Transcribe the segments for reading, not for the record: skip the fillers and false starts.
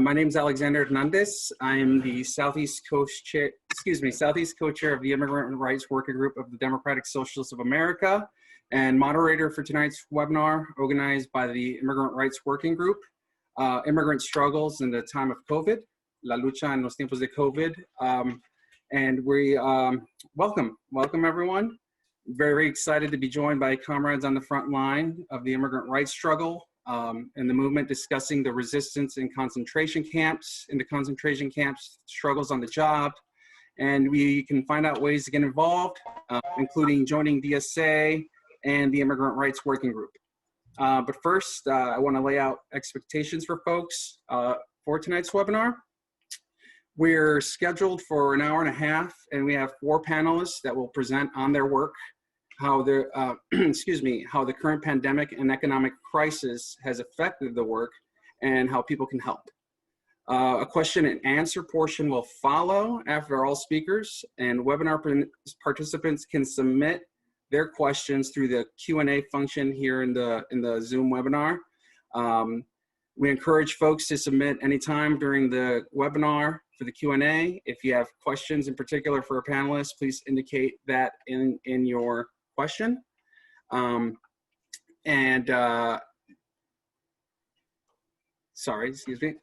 My name is Alexander Hernandez. I am the Southeast co-chair of the Immigrant Rights Working Group of the Democratic Socialists of America and moderator for tonight's webinar organized by the Immigrant Rights Working Group, Immigrants Struggles in the Time of COVID, La lucha en los tiempos de COVID. And we welcome everyone. Very excited to be joined by comrades on the front line of the immigrant rights struggle and the movement discussing the resistance in concentration camps, struggles on the job. And we can find out ways to get involved, including joining DSA and the Immigrant Rights Working Group. But first, I want to lay out expectations for folks for tonight's webinar. We're scheduled for an hour and a half, and we have 4 panelists that will present on their work, how the how the current pandemic and economic crisis has affected the work, and how people can help. A question and answer portion will follow after all speakers, and webinar participants can submit their questions through the Q&A function here in the Zoom webinar. We encourage folks to submit anytime during the webinar for the Q&A. If you have questions in particular for a panelist, please indicate that in your question. Sorry, excuse me.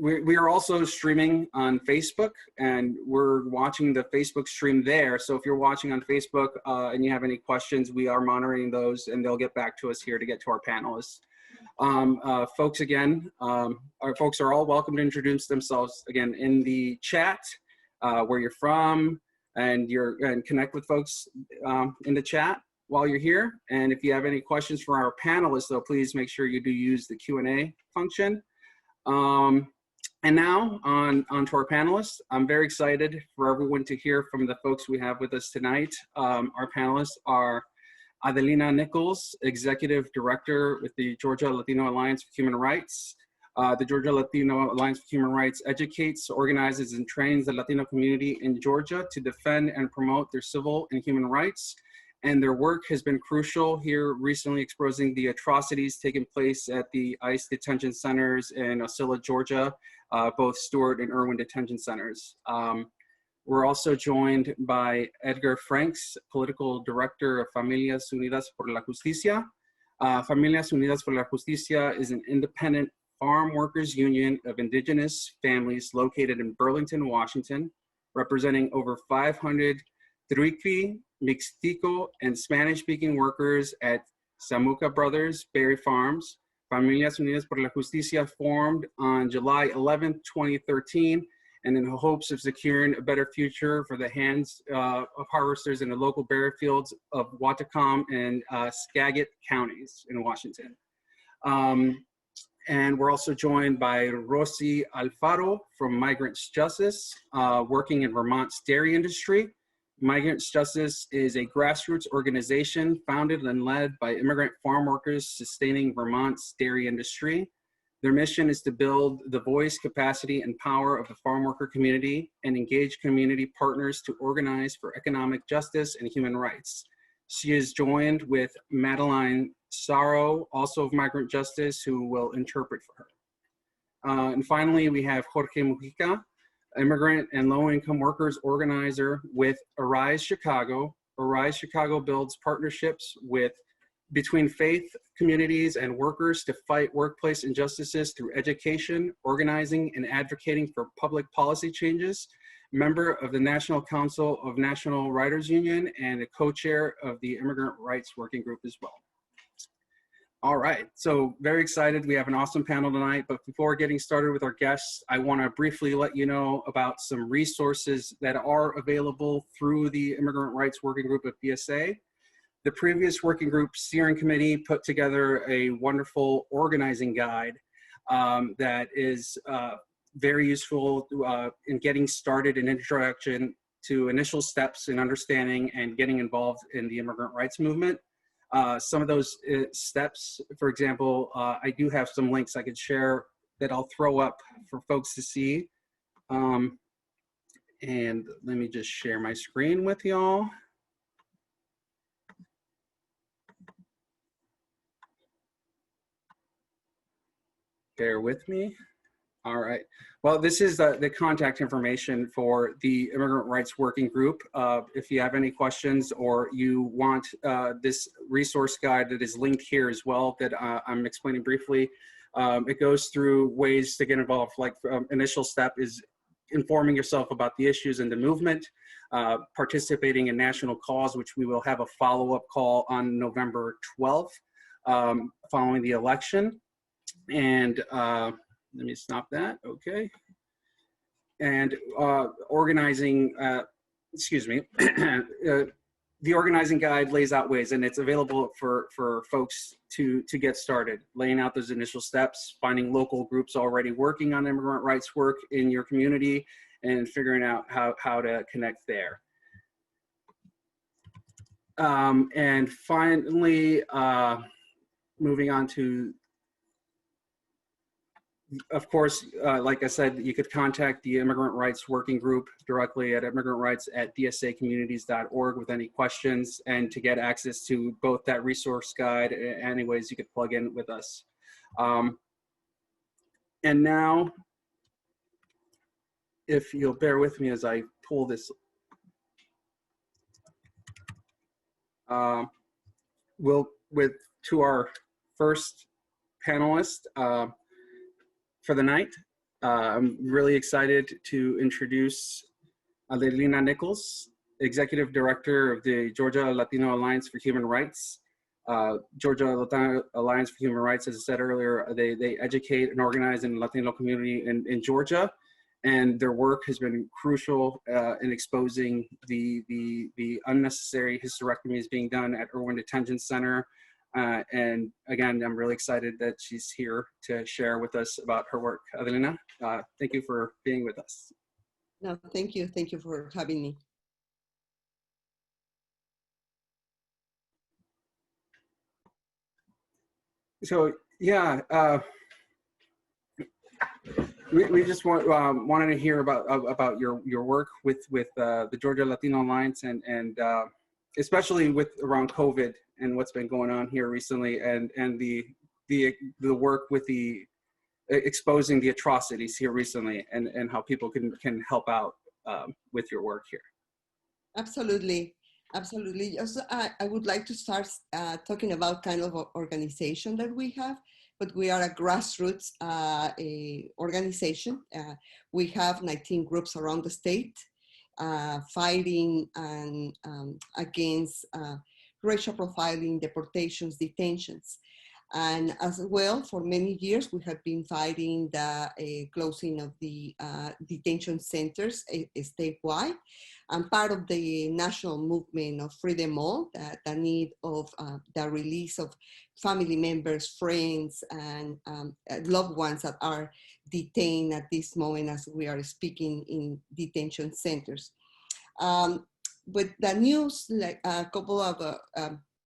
We are also streaming on Facebook, and we're watching the Facebook stream there. So if you're watching on Facebook and you have any questions, we are monitoring those, and they'll get back to us here to get to our panelists. Folks, again, our folks are all welcome to introduce themselves again in the chat, where you're from, and connect with folks in the chat while you're here. And if you have any questions for our panelists, though, please make sure you do use the Q&A function. And now on to our panelists. I'm very excited for everyone to hear from the folks we have with us tonight. Our panelists are Adelina Nicholls, Executive Director with the Georgia Latino Alliance for Human Rights. The Georgia Latino Alliance for Human Rights educates, organizes, and trains the Latino community in Georgia to defend and promote their civil and human rights. And their work has been crucial here recently, exposing the atrocities taking place at the ICE detention centers in Ocilla, Georgia, both Stewart and Irwin detention centers. We're also joined by Edgar Franks, Political Director of Familias Unidas por la Justicia. Familias Unidas por la Justicia is an independent farm workers union of indigenous families located in Burlington, Washington, representing over 500 Triqui, Mixteco, and Spanish-speaking workers at Samuca Brothers Berry Farms. Familias Unidas por la Justicia formed on July 11, 2013, and in the hopes of securing a better future for the hands of harvesters in the local berry fields of Watacom and Skagit counties in Washington. And we're also joined by Rossy Alfaro from Migrant Justice, working in Vermont's dairy industry. Migrant Justice is a grassroots organization founded and led by immigrant farm workers sustaining Vermont's dairy industry. Their mission is to build the voice, capacity, and power of the farm worker community and engage community partners to organize for economic justice and human rights. She is joined with Madeline Sorrow, also of Migrant Justice, who will interpret for her. And finally, we have Jorge Mugica, immigrant and low-income workers organizer with Arise Chicago. Arise Chicago builds partnerships between faith communities and workers to fight workplace injustices through education, organizing, and advocating for public policy changes. Member of the National Council of National Writers Union and a co-chair of the Immigrant Rights Working Group as well. All right, so very excited. We have an awesome panel tonight, but before getting started with our guests, I want to briefly let you know about some resources that are available through the Immigrant Rights Working Group of DSA. The previous working group steering committee put together a wonderful organizing guide that is very useful in getting started, an introduction to initial steps in understanding and getting involved in the immigrant rights movement. Some of those steps, for example, I do have some links I could share that I'll throw up for folks to see. And let me just share my screen with y'all. Bear with me. All right. Well, this is the contact information for the Immigrant Rights Working Group. If you have any questions or you want this resource guide that is linked here as well that I'm explaining briefly, it goes through ways to get involved. Like initial step is informing yourself about the issues in the movement, participating in national calls, which we will have a follow-up call on November 12th following the election. And let me stop that, okay. And organizing, excuse me, the organizing guide lays out ways, and it's available for folks to get started, laying out those initial steps, finding local groups already working on immigrant rights work in your community, and figuring out how to connect there. And finally, moving on to, of course, like I said, you could contact the Immigrant Rights Working Group directly at immigrantrights@dsacommunities.org with any questions, and to get access to both that resource guide and any ways you could plug in with us. And now, if you'll bear with me as I pull this, to our first panelist, for the night. I'm really excited to introduce Adelina Nicholls, Executive Director of the Georgia Latino Alliance for Human Rights. Georgia Latino Alliance for Human Rights, as I said earlier, they educate and organize in the Latino community in Georgia, and their work has been crucial in exposing the unnecessary hysterectomies being done at Irwin Detention Center. And again, I'm really excited that she's here to share with us about her work. Adelina, thank you for being with us. No, thank you. Thank you for having me. So, yeah, we just wanted to hear about your work with the Georgia Latino Alliance and especially with around COVID and what's been going on here recently, and the work with the exposing the atrocities here recently, and how people can help out with your work here. Absolutely, absolutely. Also, I would like to start talking about kind of organization that we have, but we are a grassroots organization. We have 19 groups around the state fighting against racial profiling, deportations, detentions. And as well, for many years, we have been fighting the closing of the detention centers statewide. And part of the national movement of Free Them All, the need of the release of family members, friends, and loved ones that are detained at this moment as we are speaking in detention centers. But the news, like a couple of,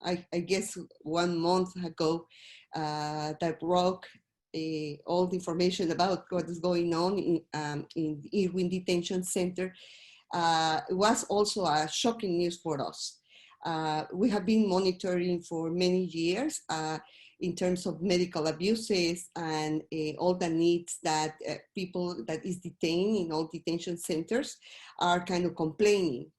I guess 1 month ago, that broke all the information about what is going on in Irwin Detention Center, was also a shocking news for us. We have been monitoring for many years in terms of medical abuses and all the needs that people that is detained in all detention centers are kind of complaining.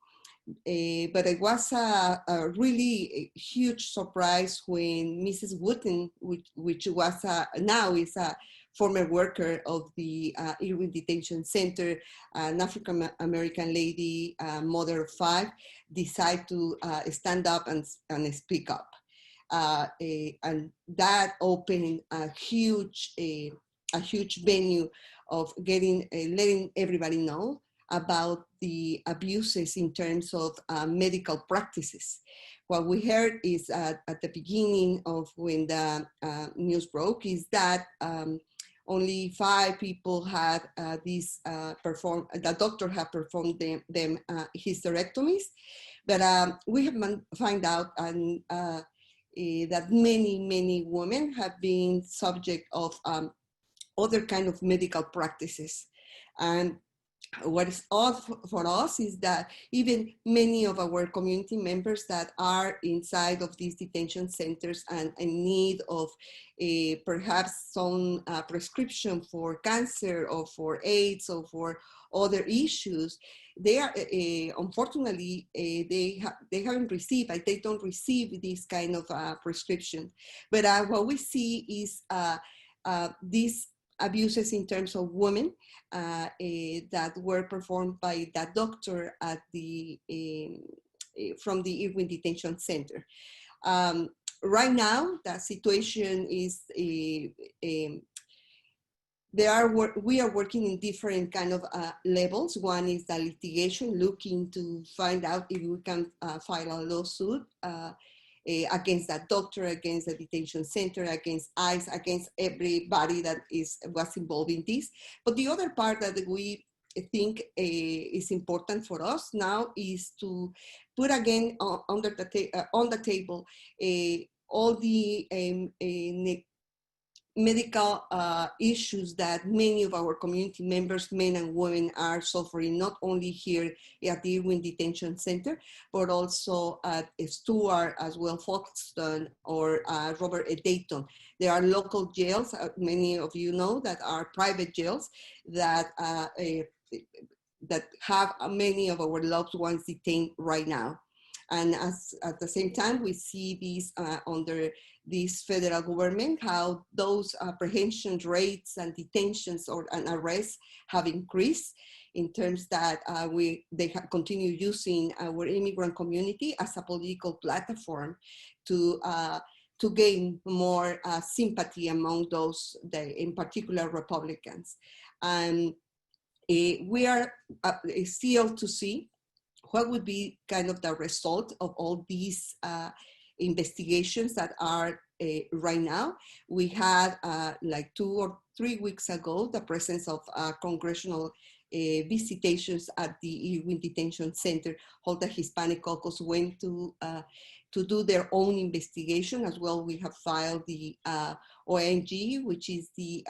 But it was a really huge surprise when Mrs. Wooten, which was now is a former worker of the Irwin Detention Center, an African-American lady, mother of 5, decided to stand up and speak up. And that opened a huge venue of letting everybody know about the abuses in terms of medical practices. What we heard is at the beginning of when the news broke is that only 5 people had the doctor had performed them hysterectomies, but we have found out that many women have been subject of other kind of medical practices. And what is odd for us is that even many of our community members that are inside of these detention centers and in need of perhaps some prescription for cancer or for AIDS or for other issues, they are unfortunately they haven't received, they don't receive this kind of prescription. But what we see is these abuses in terms of women that were performed by that doctor at the from the Irwin Detention Center. Right now, the situation is we are working in different kind of levels. One is the litigation, looking to find out if we can file a lawsuit against that doctor, against the detention center, against ICE, against everybody that was involved in this. But the other part that we think is important for us now is to put again on the table all the medical issues that many of our community members, men and women, are suffering, not only here at the Irwin Detention Center, but also at Stuart, as well, Folkestone, or Robert A. Dayton. There are local jails, many of you know, that are private jails that that have many of our loved ones detained right now. And at the same time, we see these under this federal government, how those apprehension rates and detentions and arrests have increased, in terms that they continue using our immigrant community as a political platform to gain more sympathy among those, in particular Republicans. And we are still to see what would be kind of the result of all these investigations that are right now. We had like 2 or 3 weeks ago, the presence of congressional visitations at the Irwin Detention Center. All the Hispanic caucus went to do their own investigation as well. We have filed the ONG, which is the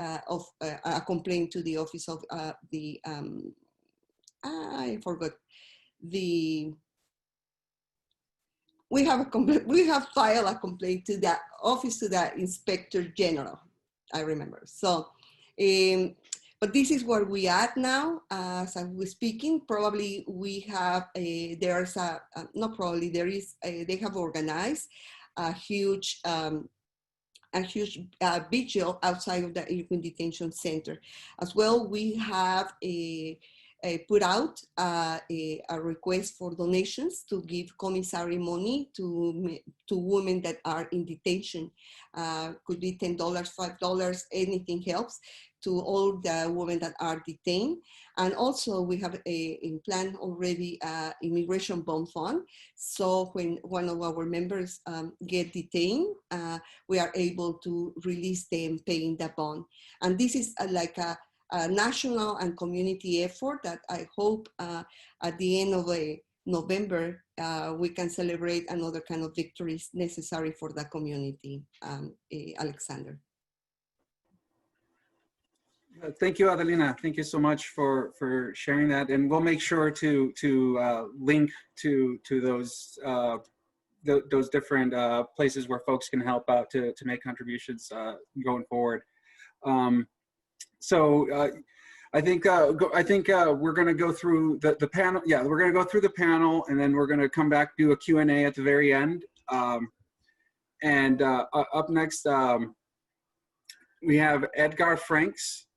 a complaint to the office of the I forgot. We have filed a complaint to the office to the Inspector General, I remember. So, but this is where we are now. As I was speaking, probably we have they have organized a huge vigil outside of the Irwin Detention Center. As well, we have put out a request for donations to give commissary money to women that are in detention. Could be $10, $5, anything helps, to all the women that are detained. And also we have in plan already immigration bond fund. So when one of our members get detained, we are able to release them paying the bond. And this is like a national and community effort that I hope at the end of November, we can celebrate another kind of victories necessary for the community, Alexander. Thank you, Adelina. Thank you so much for sharing that. And we'll make sure to link to those different places where folks can help out to make contributions going forward. So I think we're going to go through the panel. Yeah, we're going to go through the panel, and then we're going to come back, do a Q&A at the very end. And up next, we have Edgar Franks,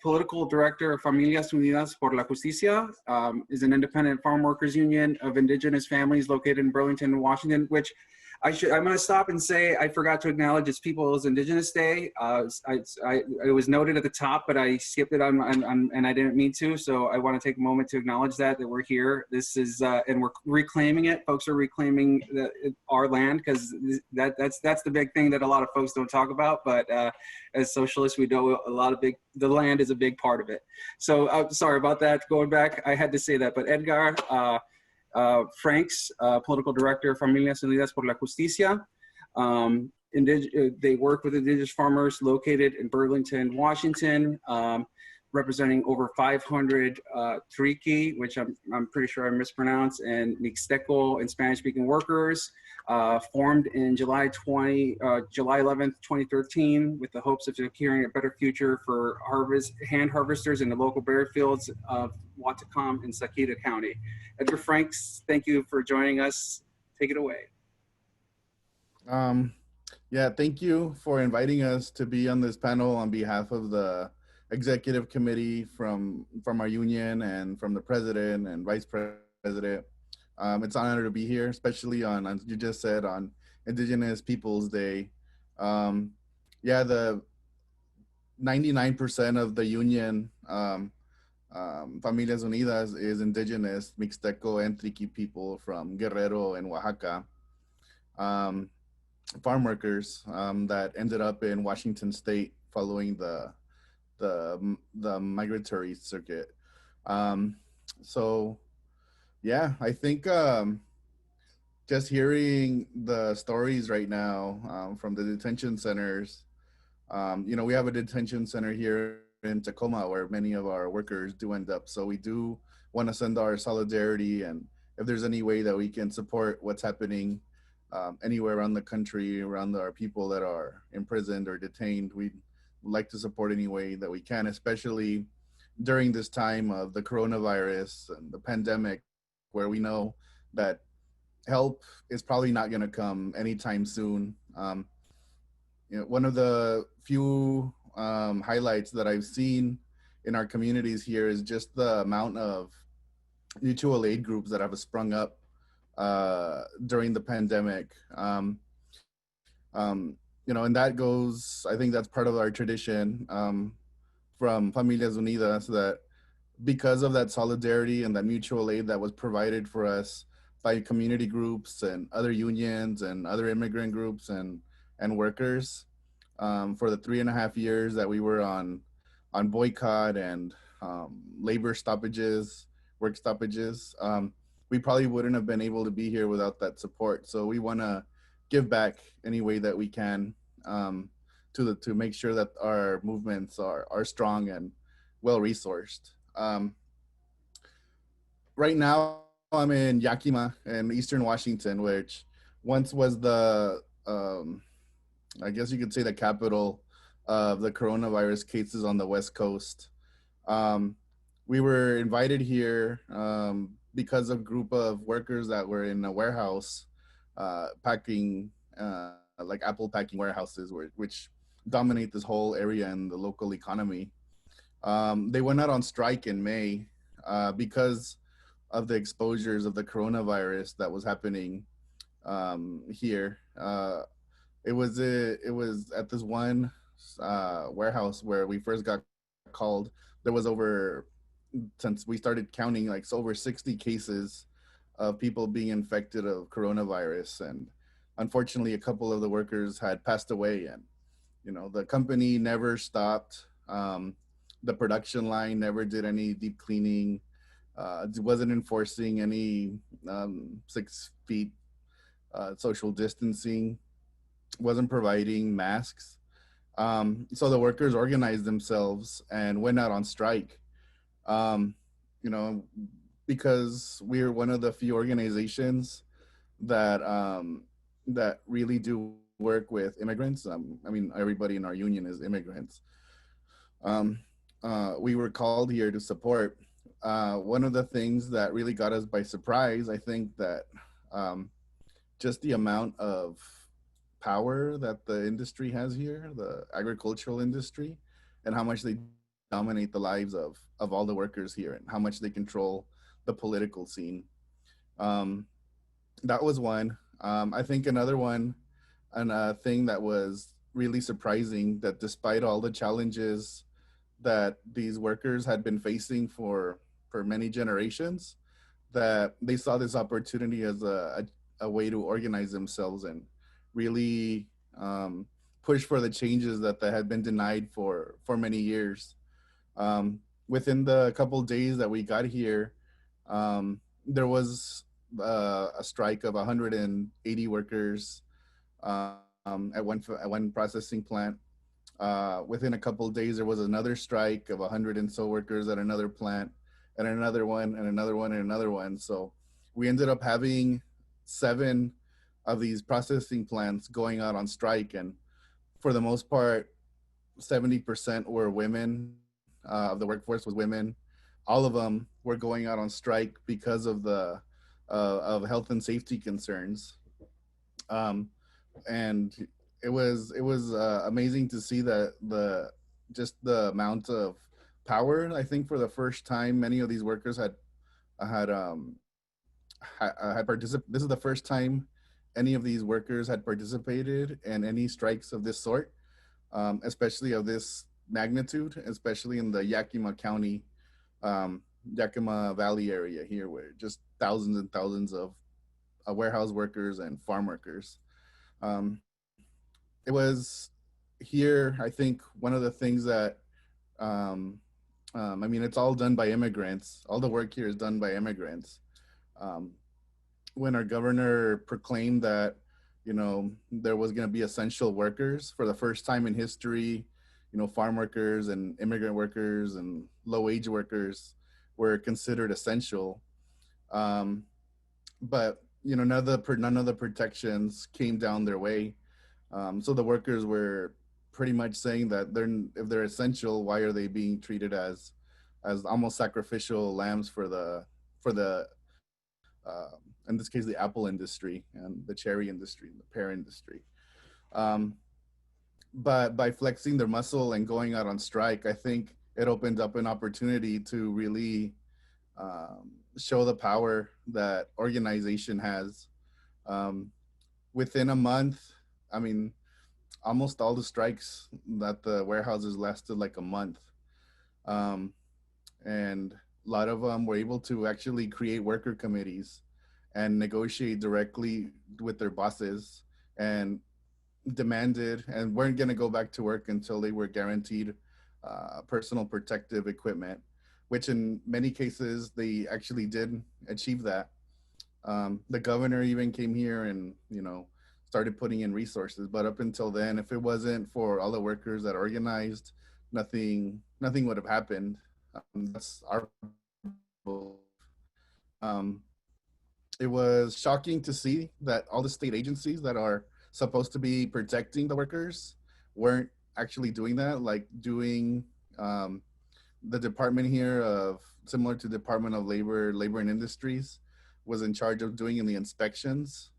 Political Director of Familias Unidas por la Justicia, is an independent farm workers union of indigenous families located in Burlington, Washington, which I'm going to stop and say I forgot to acknowledge it's People's Indigenous Day. It was noted at the top, but I skipped it and I didn't mean to. So I want to take a moment to acknowledge that we're here. This is and we're reclaiming it. Folks are reclaiming our land, because that's the big thing that a lot of folks don't talk about. But as socialists, we know the land is a big part of it. So sorry about that. Going back, I had to say that. But Edgar Franks, Political Director, Familias Unidas por la Justicia. They work with indigenous farmers located in Burlington, Washington. representing over 500 Triqui, which I'm pretty sure I mispronounced, and Mixteco and Spanish-speaking workers, formed in July 11th, 2013, with the hopes of securing a better future for hand harvesters in the local berry fields of Watacom and Saquita County. Edgar Franks, thank you for joining us. Take it away. Yeah, thank you for inviting us to be on this panel on behalf of the executive committee from our union and from the president and vice president. It's an honor to be here, especially on, as you just said, on Indigenous Peoples Day. Yeah, the 99% of the union, Familias Unidas, is Indigenous, Mixteco and Triqui people from Guerrero and Oaxaca. Farm workers that ended up in Washington State following the migratory circuit. So yeah, I think just hearing the stories right now from the detention centers, you know, we have a detention center here in Tacoma where many of our workers do end up. So we do want to send our solidarity, and if there's any way that we can support what's happening anywhere around the country, around our people that are imprisoned or detained, we'd like to support any way that we can, especially during this time of the coronavirus and the pandemic, where we know that help is probably not going to come anytime soon. You know, one of the few highlights that I've seen in our communities here is just the amount of mutual aid groups that have sprung up during the pandemic. You know, and that goes, I think that's part of our tradition from Familias Unidas, that because of that solidarity and that mutual aid that was provided for us by community groups and other unions and other immigrant groups and workers for the 3.5 years that we were on boycott and labor stoppages, work stoppages, we probably wouldn't have been able to be here without that support. So we want to give back any way that we can to make sure that our movements are strong and well resourced. Right now, I'm in Yakima in Eastern Washington, which once was the, I guess you could say, the capital of the coronavirus cases on the West Coast. We were invited here because of a group of workers that were in a warehouse packing, like apple packing warehouses, which dominate this whole area in the local economy. They went out on strike in May because of the exposures of the coronavirus that was happening here. It was at this one warehouse where we first got called. There was since we started counting, like over 60 cases of people being infected of coronavirus, and unfortunately a couple of the workers had passed away. And you know, the company never stopped. The production line never did any deep cleaning. Wasn't enforcing any 6 feet social distancing. Wasn't providing masks. So the workers organized themselves and went out on strike. You know, because we're one of the few organizations that that really do work with immigrants. I mean, everybody in our union is immigrants. We were called here to support. One of the things that really got us by surprise, I think, that just the amount of power that the industry has here, the agricultural industry, and how much they dominate the lives of all the workers here, and how much they control the political scene. That was one. I think another one, and a thing that was really surprising, that despite all the challenges that these workers had been facing for many generations, that they saw this opportunity as a way to organize themselves and really push for the changes that they had been denied for many years. Within the couple days that we got here, there was a strike of 180 workers at one processing plant. Within a couple of days, there was another strike of 100 and so workers at another plant, and another one, and another one, and another one. So we ended up having 7 of these processing plants going out on strike. And for the most part, 70% were women, of the workforce was women. All of them were going out on strike because of the of health and safety concerns. Um, and it was amazing to see that just the amount of power. I think for the first time, many of these workers had participated. This is the first time any of these workers had participated in any strikes of this sort, especially of this magnitude, especially in the Yakima County, Yakima Valley area here, where just thousands and thousands of warehouse workers and farm workers. Um, it was here, I think, one of the things that, I mean, it's all done by immigrants. All the work here is done by immigrants. Um, when our governor proclaimed that, you know, there was going to be essential workers for the first time in history, you know, farm workers and immigrant workers and low wage workers were considered essential. Um, but, you know, none of the protections came down their way. So the workers were pretty much saying that if they're essential, why are they being treated as almost sacrificial lambs for the in this case the apple industry and the cherry industry, the pear industry. But by flexing their muscle and going out on strike, I think it opened up an opportunity to really show the power that organization has. Within a month, I mean, almost all the strikes that the warehouses lasted like a month. And a lot of them were able to actually create worker committees and negotiate directly with their bosses and demanded and weren't going to go back to work until they were guaranteed personal protective equipment, which in many cases they actually did achieve that. The governor even came here and, you know, started putting in resources, but up until then, if it wasn't for all the workers that organized, nothing would have happened. That's our um, it was shocking to see that all the state agencies that are supposed to be protecting the workers weren't actually doing that, like doing the department here of similar to Department of Labor and Industries was in charge of doing in the inspections.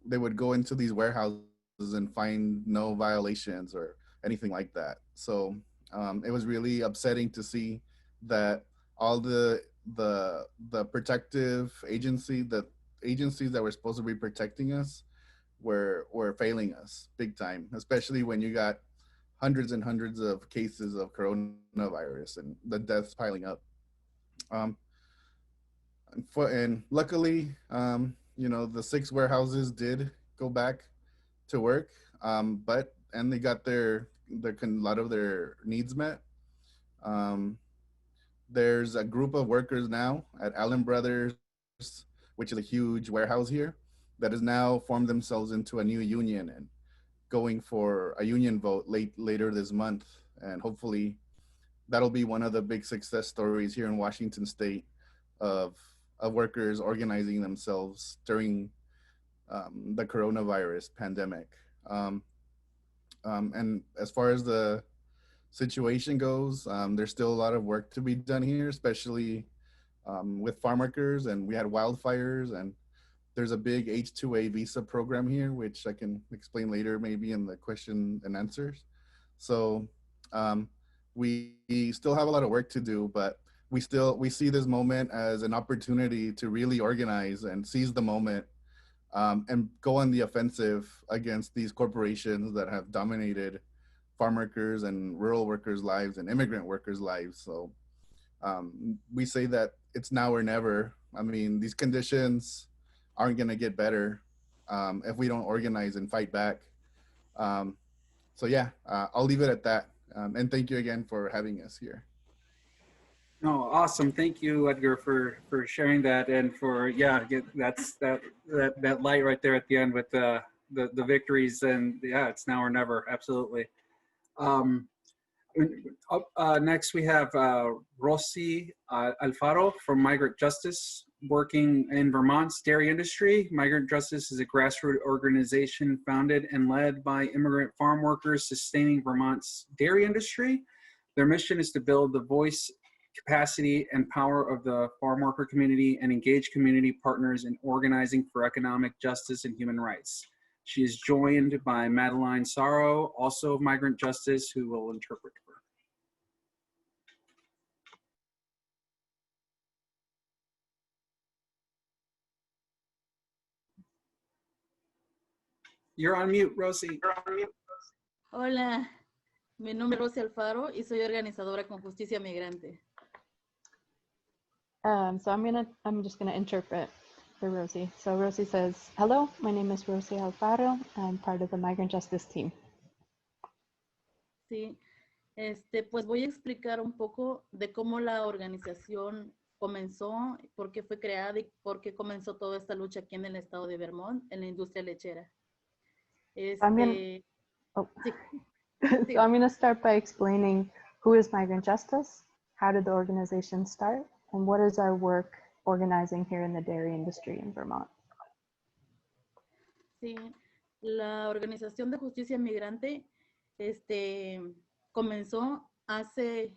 They would go into these warehouses and find no violations or anything like that. So it was really upsetting to see that all the protective agencies that were supposed to be protecting us were failing us big time, especially when you got hundreds and hundreds of cases of coronavirus and the deaths piling up. And luckily, you know, the 6 warehouses did go back to work, and they got a lot of their needs met. There's a group of workers now at Allen Brothers, which is a huge warehouse here, that has now formed themselves into a new union and going for a union vote later this month. And hopefully that'll be one of the big success stories here in Washington State of workers organizing themselves during the coronavirus pandemic. And as far as the situation goes, there's still a lot of work to be done here, especially with farm workers, and we had wildfires, and there's a big H-2A visa program here, which I can explain later maybe in the question and answers. So we still have a lot of work to do, but we see this moment as an opportunity to really organize and seize the moment and go on the offensive against these corporations that have dominated farm workers and rural workers' lives and immigrant workers' lives. So we say that it's now or never. I mean, these conditions aren't going to get better if we don't organize and fight back. So yeah, I'll leave it at that. And thank you again for having us here. No, awesome. Thank you, Edgar, for sharing that and for that light right there at the end with the victories, and yeah, it's now or never. Absolutely. Next, we have Rossy Alfaro from Migrant Justice, working in Vermont's dairy industry. Migrant Justice is a grassroots organization founded and led by immigrant farm workers sustaining Vermont's dairy industry. Their mission is to build the voice, capacity, and power of the farm worker community and engage community partners in organizing for economic justice and human rights. She is joined by Adelina Nicholls, also of Migrant Justice, who will interpret for her. You're on mute, Rossy. Hola, mi nombre es Rossy Alfaro y soy organizadora con Justicia Migrante. So I'm just gonna interpret for Rossy. So Rossy says, hello, my name is Rossy Alfaro. I'm part of the Migrant Justice team. Sí, pues voy a explicar un poco de cómo la organización comenzó, por qué fue creada y por qué comenzó toda esta lucha aquí en el estado de Vermont, en la industria lechera. Sí. So I'm going to start by explaining who is Migrant Justice, how did the organization start, and what is our work organizing here in the dairy industry in Vermont. Sí, la organización de Justicia Migrante comenzó hace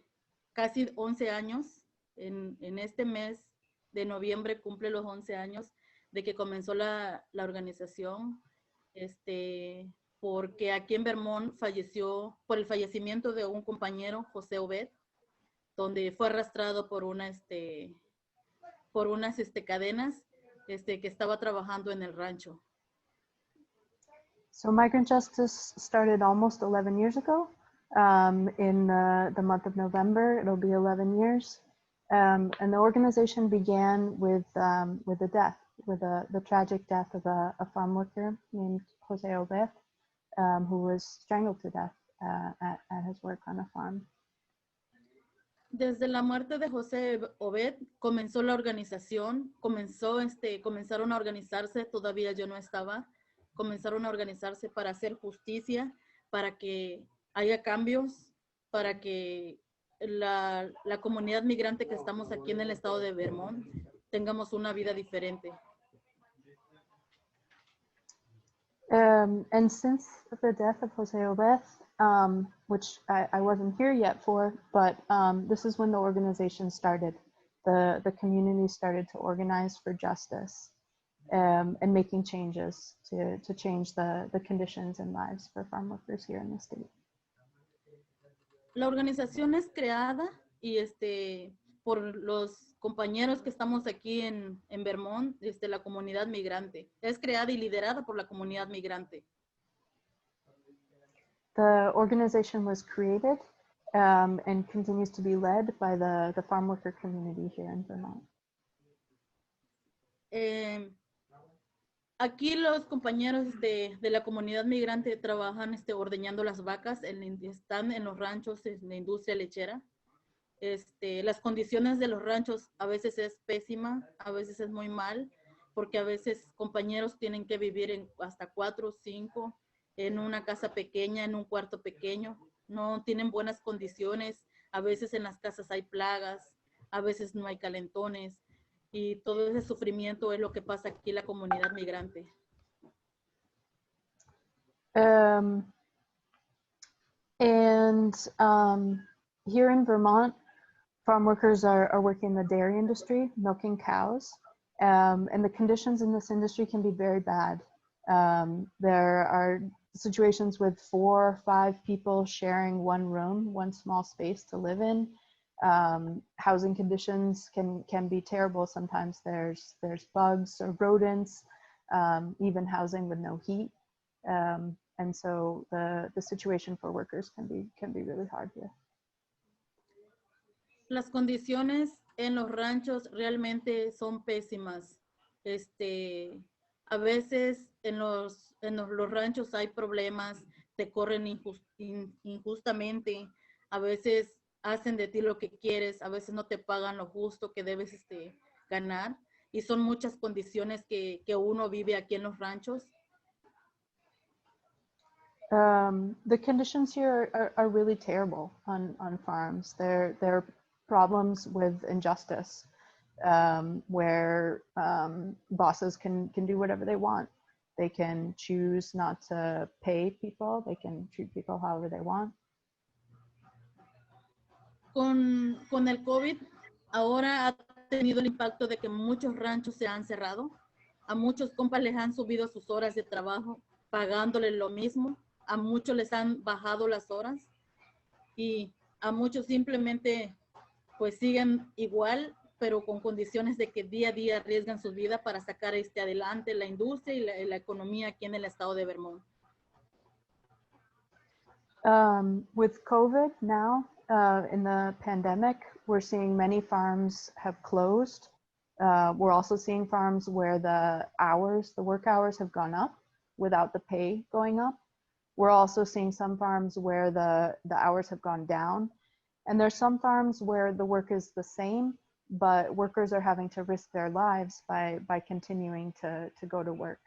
casi 11 años. En este mes de noviembre cumple los 11 años de que comenzó la organización, porque aquí en Vermont falleció por el fallecimiento de un compañero, José Obed, donde fue arrastrado por unas cadenas que estaba trabajando en el rancho. So Migrant Justice started almost 11 years ago. In the month of November, it'll be 11 years. And the organization began with the death, with the tragic death of a farm worker named Jose Obed, who was strangled to death at his work on a farm. Desde la muerte de José Obed comenzó la organización, comenzaron a organizarse, todavía yo no estaba, comenzaron a organizarse para hacer justicia, para que haya cambios, para que la comunidad migrante que estamos aquí en el estado de Vermont tengamos una vida diferente. And since the death of Jose Obed, which I wasn't here yet for, but this is when the organization started. The community started to organize for justice and making changes to change the conditions and lives for farm workers here in the state. La organización es creada y por los compañeros que estamos aquí en Vermont, la comunidad migrante. Es creada y liderada por la comunidad migrante. The organization was created and continues to be led by the farm worker community here in Vermont. Aquí los compañeros de la comunidad migrante trabajan ordeñando las vacas, están en los ranchos, en la industria lechera. Las condiciones de los ranchos a veces es pésima, a veces es muy mal, porque a veces compañeros tienen que vivir en hasta 4 o 5 en una casa pequeña, en un cuarto pequeño. No tienen buenas condiciones, a veces en las casas hay plagas, a veces no hay calentones. Y todo ese sufrimiento es lo que pasa aquí en la comunidad migrante. Here in Vermont, farm workers are working in the dairy industry, milking cows. And the conditions in this industry can be very bad. There are situations with 4 or 5 people sharing one room, one small space to live in. Housing conditions can be terrible. Sometimes there's bugs or rodents, even housing with no heat. And so the situation for workers can be really hard here. Las condiciones en los ranchos realmente son pésimas. A veces en los ranchos hay problemas, te corren injustamente, a veces hacen de ti lo que quieres, a veces no te pagan lo justo que debes ganar, y son muchas condiciones que uno vive aquí en los ranchos. The conditions here are really terrible on farms. There are problems with injustice, where bosses can do whatever they want. They can choose not to pay people. They can treat people however they want. Con el COVID, ahora ha tenido el impacto de que muchos ranchos se han cerrado. A muchos compas les han subido sus horas de trabajo, pagándoles lo mismo. A muchos les han bajado las horas y a muchos simplemente pues siguen igual, pero con condiciones de que día a día arriesgan su vida para sacar adelante la industria y la economía aquí en el estado de Vermont. With COVID now, in the pandemic, we're seeing many farms have closed. We're also seeing farms where the work hours have gone up without the pay going up. We're also seeing some farms where the hours have gone down. And there's some farms where the work is the same, but workers are having to risk their lives by continuing to go to work.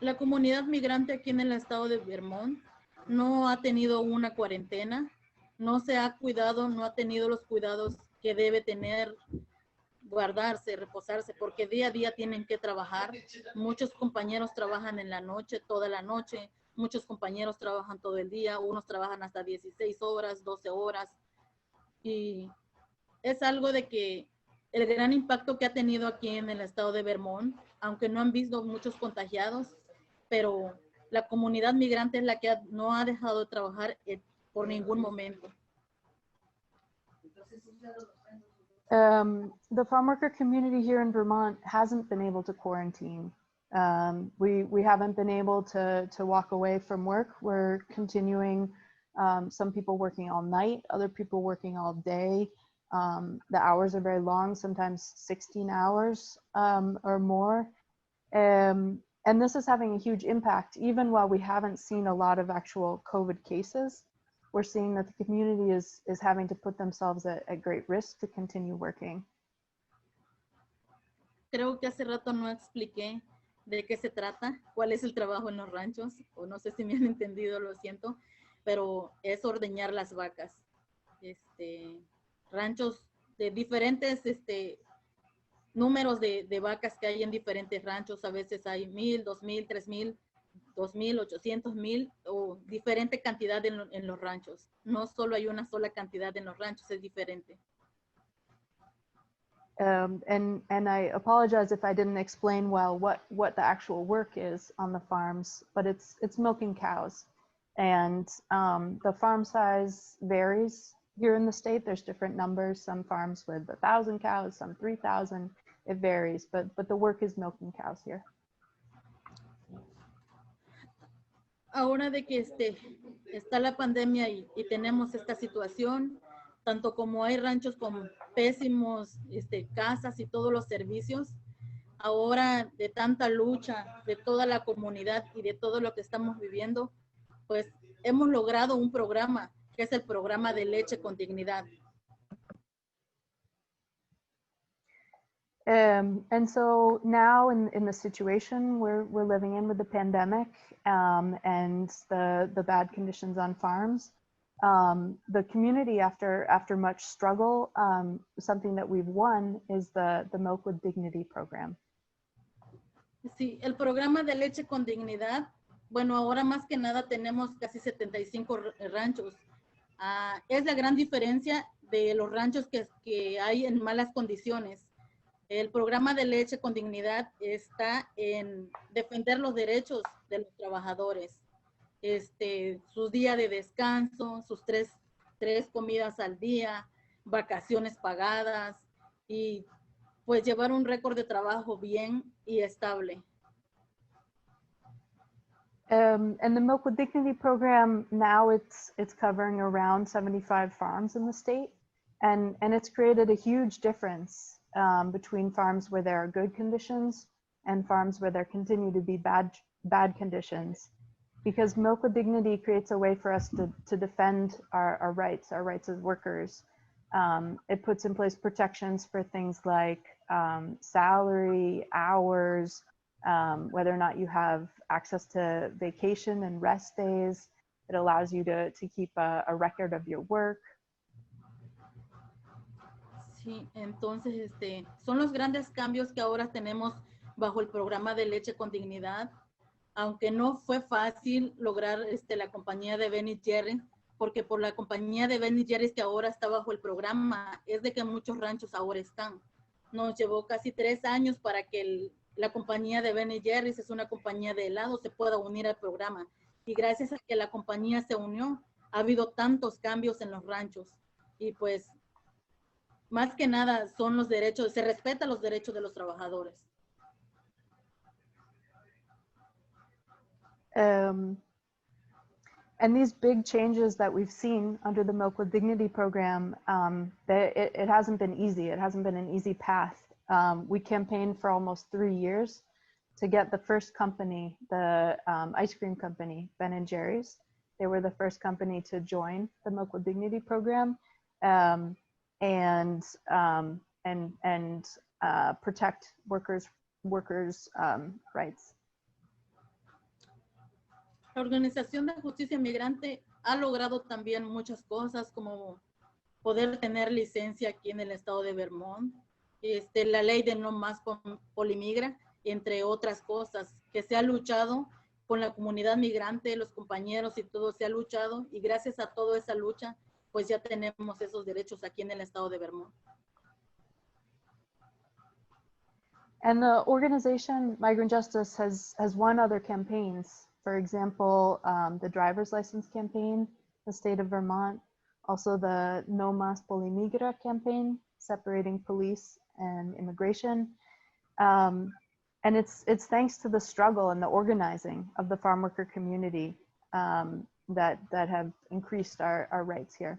La comunidad migrante aquí en el estado de Vermont no ha tenido una cuarentena, no se ha cuidado, no ha tenido los cuidados que debe tener, guardarse, reposarse, porque día a día tienen que trabajar. Muchos compañeros trabajan en la noche, toda la noche. Muchos compañeros trabajan todo el día, unos trabajan hasta 16 horas, 12 horas. Y es algo de que el gran impacto que ha tenido aquí en el estado de Vermont, aunque no han visto muchos contagiados, pero la comunidad migrante es la que no ha dejado de trabajar por ningún momento. The farm worker community here in Vermont hasn't been able to quarantine. We haven't been able to walk away from work. We're continuing, some people working all night, other people working all day. The hours are very long, sometimes 16 hours or more. And this is having a huge impact. Even while we haven't seen a lot of actual COVID cases, we're seeing that the community is having to put themselves at great risk to continue working. Creo que hace rato no expliqué de qué se trata, cuál es el trabajo en los ranchos, o no sé si me han entendido, lo siento, pero es ordeñar las vacas. Ranchos de diferentes números de vacas que hay en diferentes ranchos. A veces hay 1,000, 2,000, 3,000, 2,000, 800,000 o diferente cantidad en los ranchos. No solo hay una sola cantidad en los ranchos, es diferente. And I apologize if I didn't explain well what the actual work is on the farms, but it's milking cows. And the farm size varies here in the state. There's different numbers, some farms with 1,000 cows, some 3,000, it varies, but the work is milking cows here. Ahora de que está la pandemia y tenemos esta situación, tanto como hay ranchos con pésimos casas y todos los servicios, ahora de tanta lucha de toda la comunidad y de todo lo que estamos viviendo, pues hemos logrado un programa que es el programa de leche con dignidad. And so now in the situation we're living in with the pandemic and the bad conditions on farms, the community after much struggle, something that we've won is the Milk with Dignity program. Sí, el programa de leche con dignidad, bueno, ahora más que nada tenemos casi 75 ranchos. Es la gran diferencia de los ranchos que hay en malas condiciones. El programa de leche con dignidad está en defender los derechos de los trabajadores, sus días de descanso, sus tres comidas al día, vacaciones pagadas y pues llevar un récord de trabajo bien y estable. And the Milk with Dignity program, now it's covering around 75 farms in the state, and it's created a huge difference between farms where there are good conditions and farms where there continue to be bad conditions, because Milk with Dignity creates a way for us to defend our rights as workers. It puts in place protections for things like salary, hours, whether or not you have access to vacation and rest days. It allows you to keep a record of your work. Sí, entonces son los grandes cambios que ahora tenemos bajo el programa de Leche con Dignidad, aunque no fue fácil lograr la compañía de Ben & Jerry's, porque por la compañía de Ben & Jerry's que ahora está bajo el programa, es de que muchos ranchos ahora están. Nos llevó casi 3 años para que la compañía de Ben & Jerry's, es una compañía de helado, se pueda unir al programa. Y gracias a que la compañía se unió, ha habido tantos cambios en los ranchos. Y pues, más que nada, son los derechos, se respetan los derechos de los trabajadores. And these big changes that we've seen under the Milk with Dignity program, it hasn't been easy. It hasn't been an easy path. We campaigned for almost 3 years to get the first company, the ice cream company, Ben & Jerry's. They were the first company to join the Milk with Dignity program and protect workers' rights. La Organización de Justicia Migrante ha logrado también muchas cosas, como poder tener licencia aquí en el estado de Vermont, la ley de no más polimigra, entre otras cosas, que se ha luchado con la comunidad migrante, los compañeros y todo se ha luchado, y gracias a toda esa lucha, pues ya tenemos esos derechos aquí en el estado de Vermont. And the organization Migrant Justice has won other campaigns. For example, the driver's license campaign, the state of Vermont, also the No Más Polimigra campaign, separating police and immigration. And it's thanks to the struggle and the organizing of the farm worker community that have increased our rights here.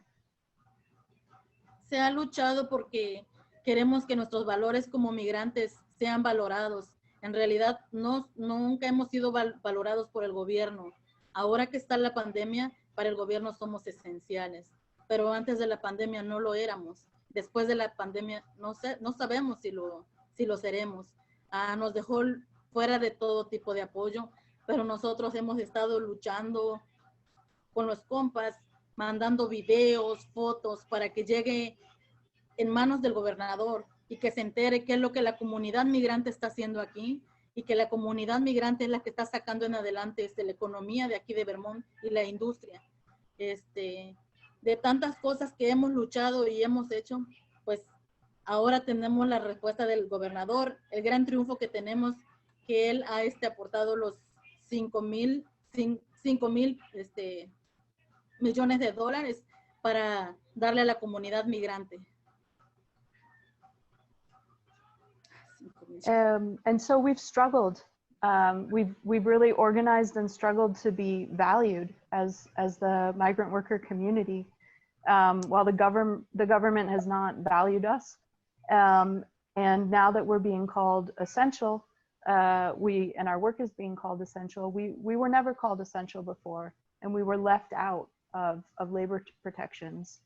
Se ha luchado porque queremos que nuestros valores como migrantes sean valorados. En realidad, nunca hemos sido valorados por el gobierno. Ahora que está la pandemia, para el gobierno somos esenciales. Pero antes de la pandemia no lo éramos. Después de la pandemia no sabemos si lo seremos. Nos dejó fuera de todo tipo de apoyo, pero nosotros hemos estado luchando con los compas, mandando videos, fotos, para que llegue en manos del gobernador y que se entere qué es lo que la comunidad migrante está haciendo aquí, y que la comunidad migrante es la que está sacando en adelante la economía de aquí de Vermont y la industria. De tantas cosas que hemos luchado y hemos hecho, pues ahora tenemos la respuesta del gobernador, el gran triunfo que tenemos, que él ha aportado los 5 mil millones de dólares para darle a la comunidad migrante. And so we've struggled. We've really organized and struggled to be valued as the migrant worker community, while the government has not valued us. And now that we're being called essential, and our work is being called essential, we were never called essential before, and we were left out of labor protections.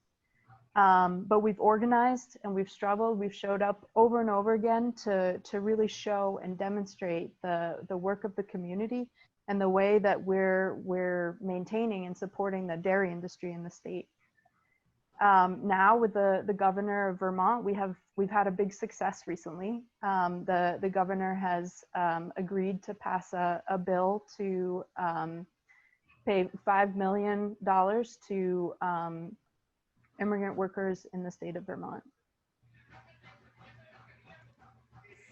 But we've organized and we've struggled. We've showed up over and over again to really show and demonstrate the work of the community and the way that we're maintaining and supporting the dairy industry in the state. Now with the governor of Vermont, we've had a big success recently. The governor has agreed to pass a bill to pay $5 million to immigrant workers in the state of Vermont.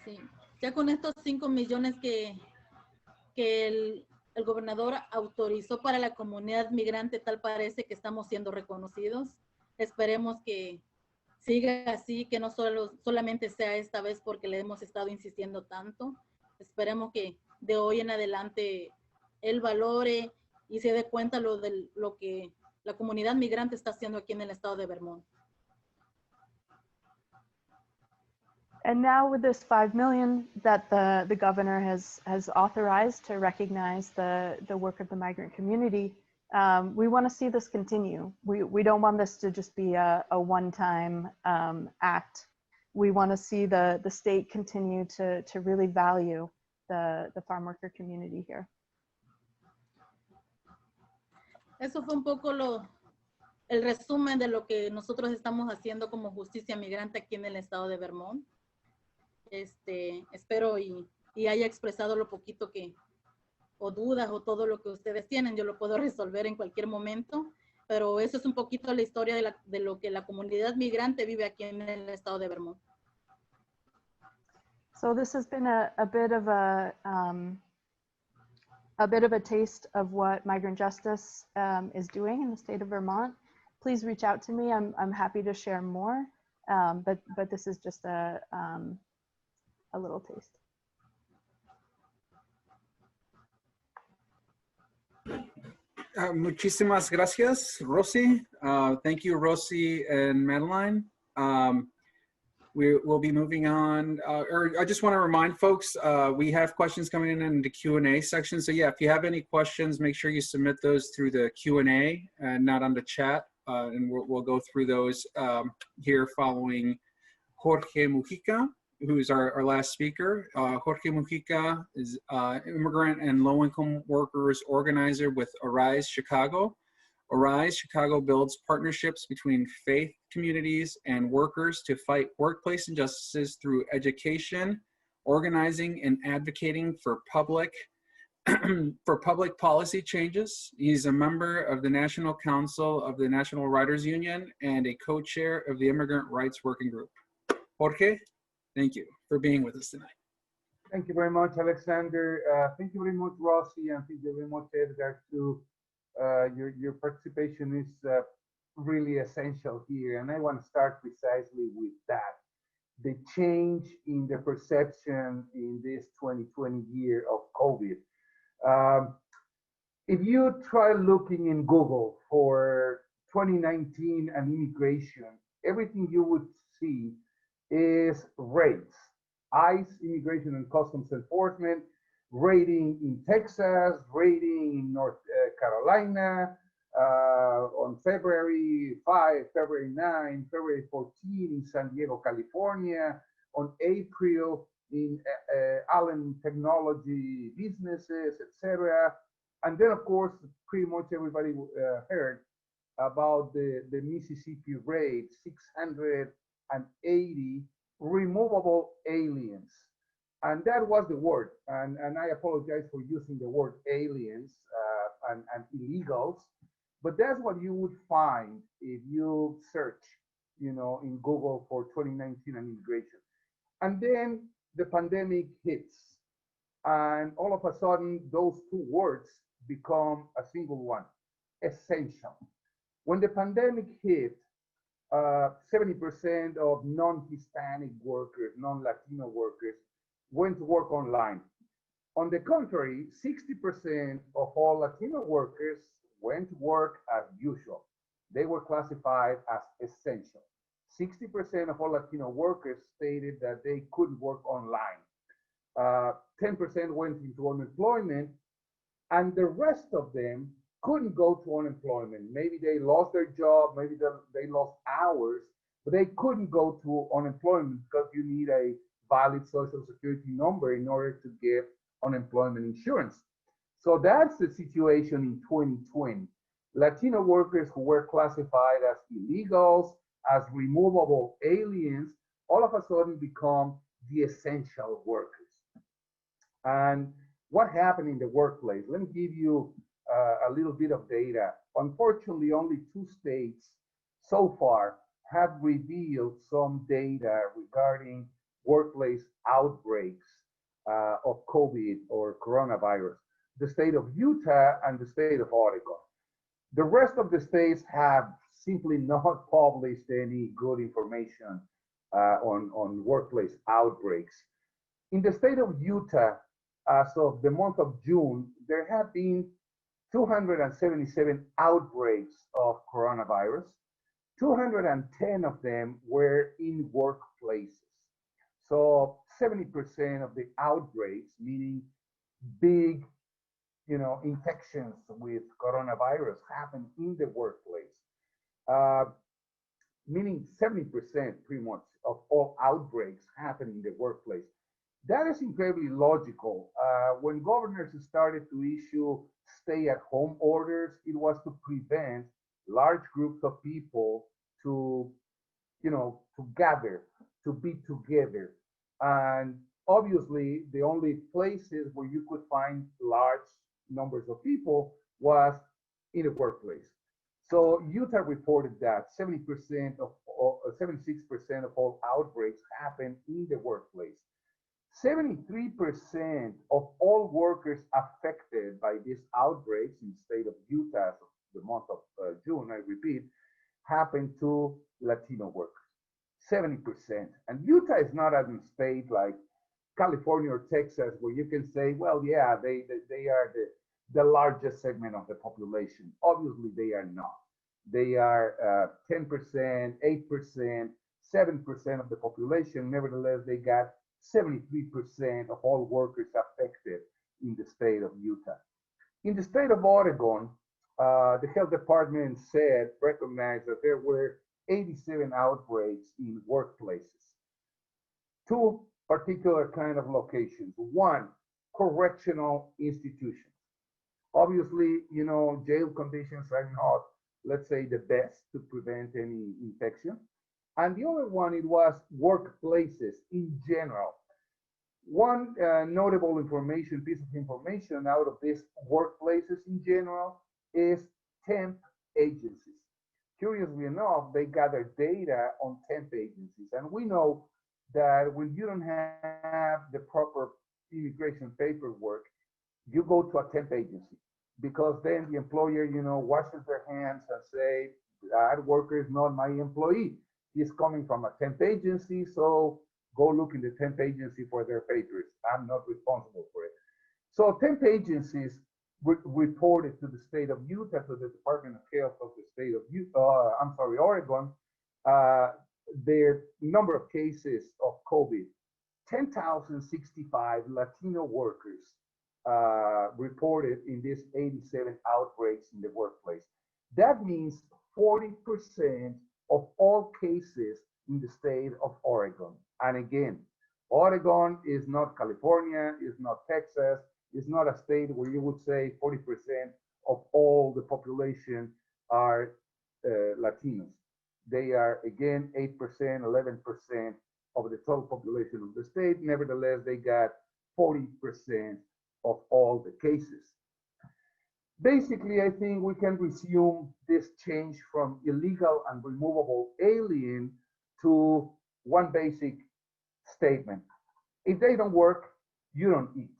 Sí, ya con estos 5 millones que el gobernador autorizó para la comunidad migrante, tal parece que estamos siendo reconocidos. Esperemos que siga así, que no solamente sea esta vez porque le hemos estado insistiendo tanto. Esperemos que de hoy en adelante él valore y se dé cuenta lo que la comunidad migrante está haciendo aquí en el estado de Vermont. And now with this $5 million that the governor has authorized to recognize the work of the migrant community, we want to see this continue. We don't want this to just be a one-time act. We want to see the state continue to really value the farm worker community here. Eso fue un poco el resumen de lo que nosotros estamos haciendo como justicia migrante aquí en el estado de Vermont. Espero y haya expresado lo poquito o dudas o todo lo que ustedes tienen. Yo lo puedo resolver en cualquier momento, pero eso es un poquito la historia de lo que la comunidad migrante vive aquí en el estado de Vermont. So this has been a bit of a taste of what Migrant Justice is doing in the state of Vermont. Please reach out to me. I'm happy to share more, but this is just a little taste. Muchísimas gracias, Rossy. Thank you, Rossy and Madeline. We will be moving on, or I just want to remind folks, we have questions coming in the Q&A section. So yeah, if you have any questions, make sure you submit those through the Q&A and not on the chat. And we'll go through those here following Jorge Mugica, who's our last speaker. Jorge Mugica is immigrant and low-income workers organizer with Arise Chicago. Arise Chicago builds partnerships between faith communities and workers to fight workplace injustices through education, organizing, and advocating for public policy changes. He's a member of the National Council of the National Writers Union and a co-chair of the Immigrant Rights Working Group. Jorge, thank you for being with us tonight. Thank you very much, Alexander. Thank you very much, Rossy, and thank you very much, Edgar, too. Your participation is really essential here, and I want to start precisely with that. The change in the perception in this 2020 year of COVID. If you try looking in Google for 2019 and immigration, everything you would see is rates. ICE, Immigration and Customs Enforcement, rating in Texas, rating in North Carolina, on February 5, February 9, February 14 in San Diego, California, on April in Allen Technology businesses, etc. And then, of course, pretty much everybody heard about the Mississippi rate, 680 removable aliens. And that was the word. And I apologize for using the word aliens and illegals, but that's what you would find if you search, in Google for 2019 and immigration. And then the pandemic hits. And all of a sudden, those two words become a single one, essential. When the pandemic hit, 70% of non-Hispanic workers, non-Latino workers, went to work online. On the contrary, 60% of all Latino workers went to work as usual. They were classified as essential. 60% of all Latino workers stated that they couldn't work online. 10% went into unemployment, and the rest of them couldn't go to unemployment. Maybe they lost their job, maybe they lost hours, but they couldn't go to unemployment because you need a valid social security number in order to get unemployment insurance. So that's the situation in 2020. Latino workers who were classified as illegals, as removable aliens, all of a sudden become the essential workers. And what happened in the workplace? Let me give you a little bit of data. Unfortunately, only 2 states so far have revealed some data regarding workplace outbreaks of COVID or coronavirus, the state of Utah and the state of Oregon. The rest of the states have simply not published any good information on workplace outbreaks. In the state of Utah, as of the month of June, there have been 277 outbreaks of coronavirus. 210 of them were in workplaces. So 70% of the outbreaks, meaning big, infections with coronavirus, happen in the workplace. Meaning 70% pretty much of all outbreaks happen in the workplace. That is incredibly logical. When governors started to issue stay-at-home orders, it was to prevent large groups of people to, to gather, to be together. And obviously, the only places where you could find large numbers of people was in the workplace. So Utah reported that 76% of all outbreaks happen in the workplace. 73% of all workers affected by these outbreaks in the state of Utah, the month of June, I repeat, happened to Latino workers. 70%. And Utah is not a state like California or Texas where you can say, well, yeah, they are the largest segment of the population. Obviously, they are not. They are 10%, 8%, 7% of the population. Nevertheless, they got 73% of all workers affected in the state of Utah. In the state of Oregon, the health department recognized that there were 87 outbreaks in workplaces. Two particular kind of locations. One, correctional institutions. Obviously, jail conditions are not, let's say, the best to prevent any infection. And the other one, it was workplaces in general. One notable piece of information out of these workplaces in general is temp agencies. Curiously enough, they gather data on temp agencies. And we know that when you don't have the proper immigration paperwork, you go to a temp agency because then the employer, washes their hands and say, that worker is not my employee. He's coming from a temp agency, so go look in the temp agency for their papers. I'm not responsible for it. So temp agencies reported to the state of Utah, to the Department of Health of the state of Oregon, their number of cases of COVID, 10,065 Latino workers reported in these 87 outbreaks in the workplace. That means 40% of all cases in the state of Oregon. And again, Oregon is not California, is not Texas, is not a state where you would say 40% of all the population are Latinos. They are, again, 8%, 11% of the total population of the state. Nevertheless, they got 40% of all the cases. Basically, I think we can resume this change from illegal and removable alien to one basic statement. If they don't work, you don't eat.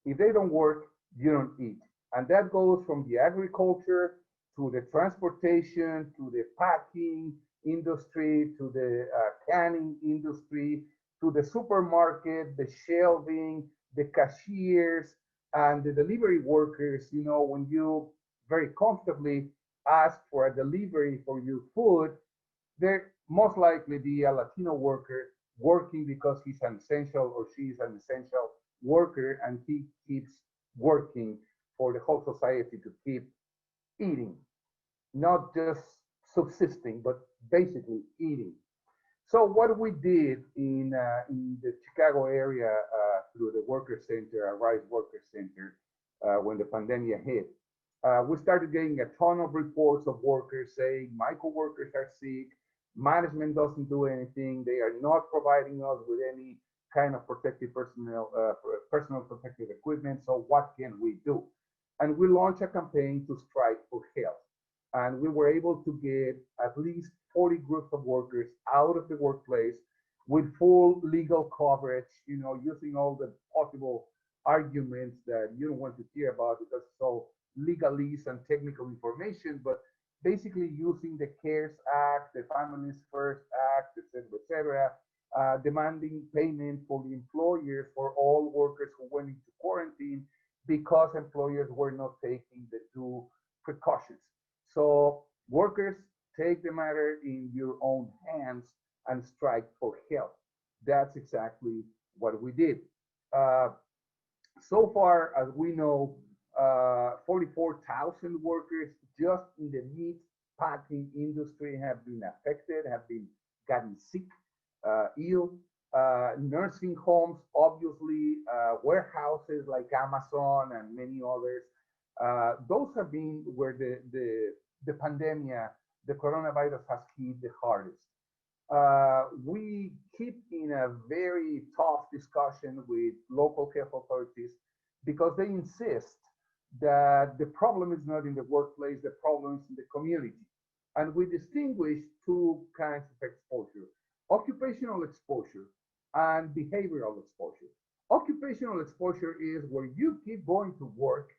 If they don't work, you don't eat. And that goes from the agriculture to the transportation, to the packing industry, to the canning industry, to the supermarket, the shelving, the cashiers, and the delivery workers. When you very comfortably ask for a delivery for your food, there most likely be a Latino worker working because he's an essential or she's an essential worker, and he keeps working for the whole society to keep eating, not just subsisting, but basically eating. So what we did in the Chicago area through the Worker Center, Rights Worker Center, when the pandemic hit, we started getting a ton of reports of workers saying, my coworkers are sick, management doesn't do anything, they are not providing us with any kind of protective personal protective equipment, so what can we do? And we launched a campaign to strike for health. And we were able to get at least 40 groups of workers out of the workplace with full legal coverage, using all the possible arguments that you don't want to hear about because it's all legalese and technical information, but basically using the CARES Act, the Families First Act, etc., demanding payment for the employers for all workers who went into quarantine because employers were not taking the due precautions. So workers, take the matter in your own hands and strike for help. That's exactly what we did. So far, as we know, 44,000 workers just in the meat packing industry have been affected, have been gotten sick, ill. nursing homes, obviously, warehouses like Amazon and many others. Those have been where the pandemic, the coronavirus has hit the hardest. We keep in a very tough discussion with local health authorities because they insist that the problem is not in the workplace, the problem is in the community. And we distinguish two kinds of exposure: occupational exposure and behavioral exposure. Occupational exposure is where you keep going to work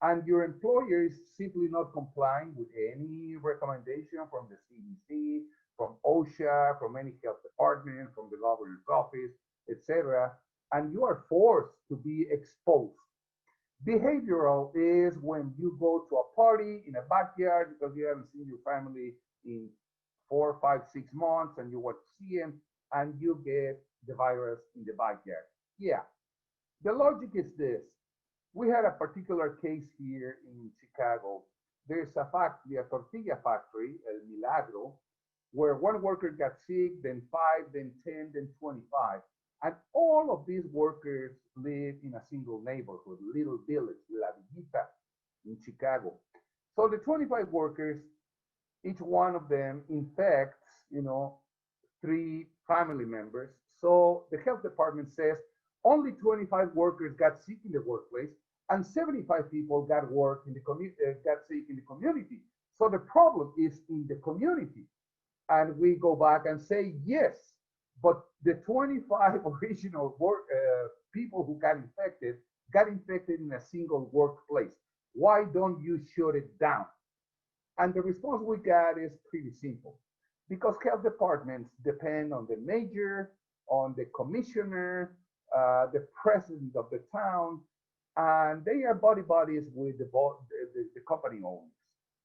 and your employer is simply not complying with any recommendation from the CDC, from OSHA, from any health department, from the governor's office, etc., and you are forced to be exposed. Behavioral is when you go to a party in a backyard because you haven't seen your family in 4, 5, 6 months and you want to see them and you get the virus in the backyard. Yeah, the logic is this. We had a particular case here in Chicago. There's a factory, a tortilla factory, El Milagro, where one worker got sick, then 5, then 10, then 25. And all of these workers live in a single neighborhood, little village, La Villita, in Chicago. So the 25 workers, each one of them infects, 3 family members. So the health department says only 25 workers got sick in the workplace, and 75 people got sick in the community. So the problem is in the community. And we go back and say, yes, but the 25 original people who got infected in a single workplace. Why don't you shut it down? And the response we got is pretty simple. Because health departments depend on the mayor, on the commissioner, the president of the town, and they are buddies with the company owners.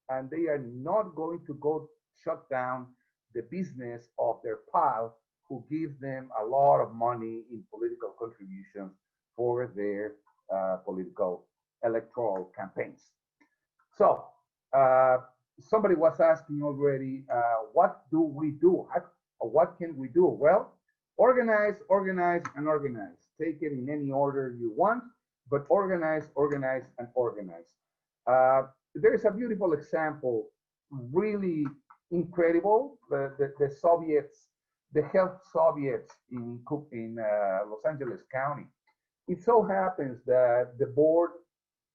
And they are not going to go shut down the business of their pal who gives them a lot of money in political contributions for their political electoral campaigns. So somebody was asking already, what do we do? What can we do? Well, organize, organize, and organize. Take it in any order you want, but organize, organize, and organize. There's a beautiful example, really incredible. The Soviets, the health Soviets in Los Angeles County. It so happens that the board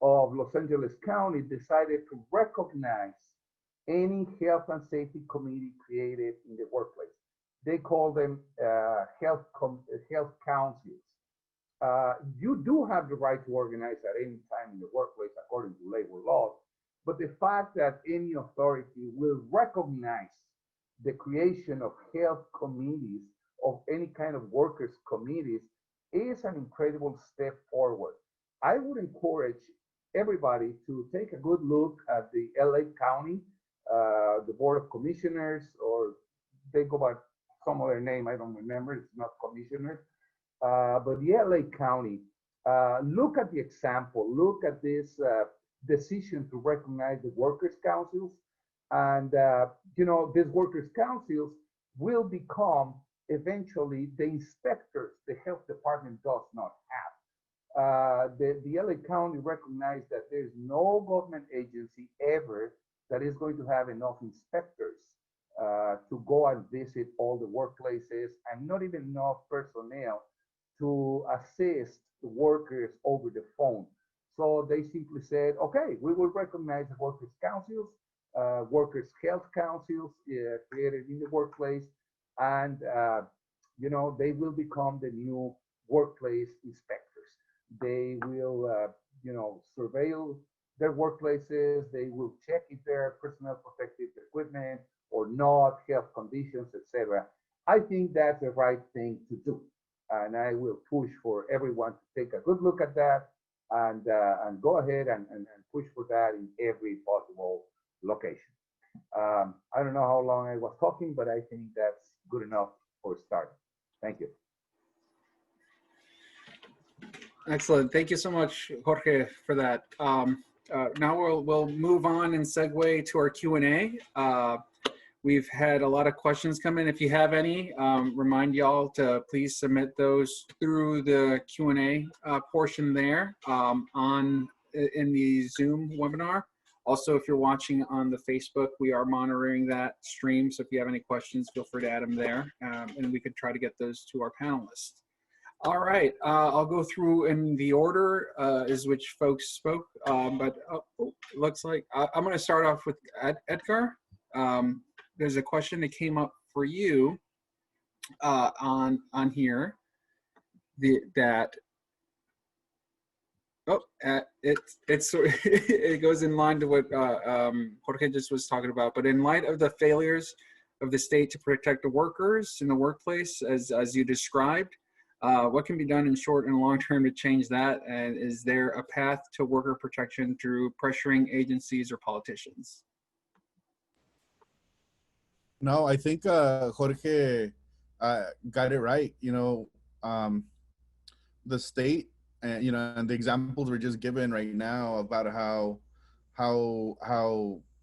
of Los Angeles County decided to recognize any health and safety committee created in the workplace. They call them health councils. You do have the right to organize at any time in the workplace according to labor laws, but the fact that any authority will recognize the creation of health committees, of any kind of workers' committees, is an incredible step forward. I would encourage everybody to take a good look at the LA County, the Board of Commissioners, or they go by some other name, I don't remember, it's not commissioners, but the LA County, look at the example, look at this decision to recognize the workers' councils, and these workers' councils will become eventually the inspectors the health department does not have. The LA County recognized that there's no government agency ever that is going to have enough inspectors to go and visit all the workplaces, and not even enough personnel to assist the workers over the phone. So they simply said, okay, we will recognize the workers' councils, workers' health councils created in the workplace, and they will become the new workplace inspectors. They will surveil their workplaces. They will check if there are personal protective equipment or not, health conditions, etc. I think that's the right thing to do, and I will push for everyone to take a good look at that and go ahead and push for that in every possible location. I don't know how long I was talking, but I think that's good enough for starting. Thank you. Excellent. Thank you so much, Jorge, for that. Now we'll move on and segue to our Q&A. We've had a lot of questions come in. If you have any, remind y'all to please submit those through the Q&A portion there in the Zoom webinar. Also, if you're watching on the Facebook, we are monitoring that stream. So if you have any questions, feel free to add them there, and we could try to get those to our panelists. All right, I'll go through in the order as which folks spoke, but it looks like I'm going to start off with Edgar. There's a question that came up for you on here it goes in line to what Jorge just was talking about. But in light of the failures of the state to protect the workers in the workplace, as you described, what can be done in short and long term to change that? And is there a path to worker protection through pressuring agencies or politicians? No, I think Jorge got it right. The state, and the examples were just given right now about how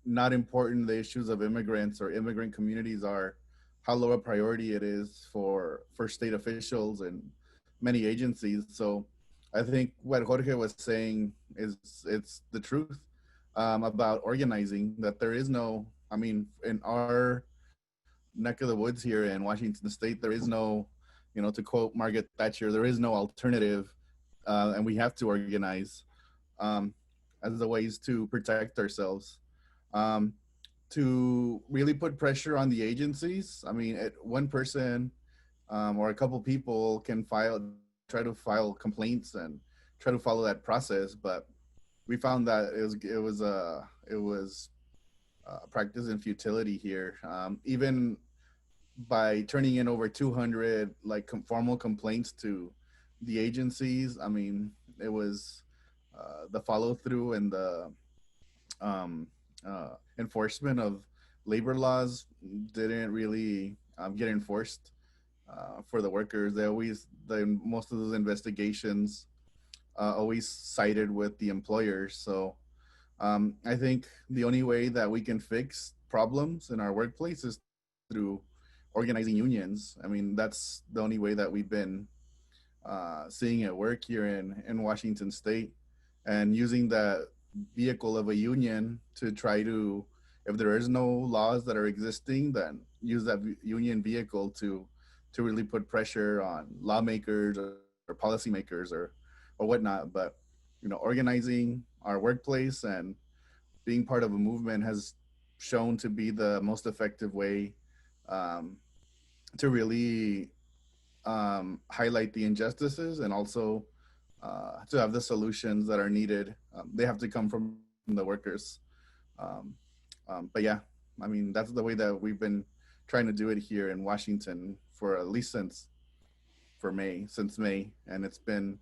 not important the issues of immigrants or immigrant communities are, how low a priority it is for state officials and many agencies. So I think what Jorge was saying it's the truth about organizing, that there is no, in our neck of the woods here in Washington State, there is no, to quote Margaret Thatcher, there is no alternative, and we have to organize as the ways to protect ourselves, to really put pressure on the agencies. One person or a couple people can try to file complaints and try to follow that process, but we found that it was practice in futility here. Even by turning in over 200 formal complaints to the agencies, it was the follow through and the enforcement of labor laws didn't really get enforced for the workers. Most of those investigations always sided with the employers. So I think the only way that we can fix problems in our workplace is through organizing unions. That's the only way that we've been seeing it work here in Washington State, and using that vehicle of a union to try to, if there is no laws that are existing, then use that union vehicle to really put pressure on lawmakers or policymakers or whatnot. But organizing our workplace and being part of a movement has shown to be the most effective way to really highlight the injustices, and also to have the solutions that are needed. They have to come from the workers. But yeah, that's the way that we've been trying to do it here in Washington for at least since May. And it's been,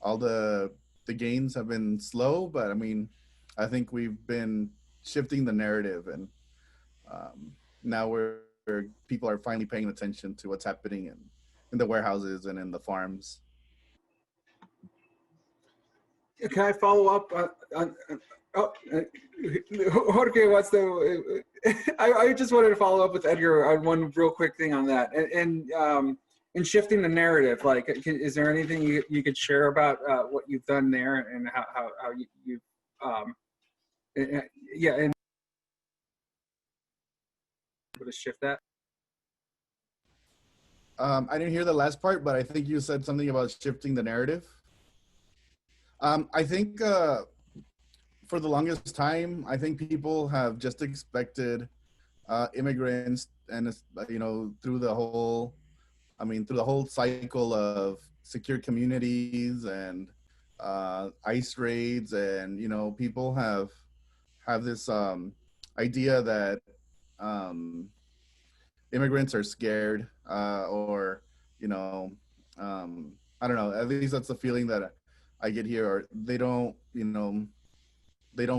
all the gains have been slow, but I think we've been shifting the narrative, and now people are finally paying attention to what's happening in the warehouses and in the farms. Can I follow up Jorge, I just wanted to follow up with Edgar on one real quick thing on that. And shifting the narrative, is there anything you could share about what you've done there and how you've, and to shift that? I didn't hear the last part, but I think you said something about shifting the narrative. I think for the longest time, I think people have just expected immigrants, and through the whole cycle of secure communities and ICE raids, and people have this idea that immigrants are scared, or I don't know, at least that's the feeling that I get here, or they don't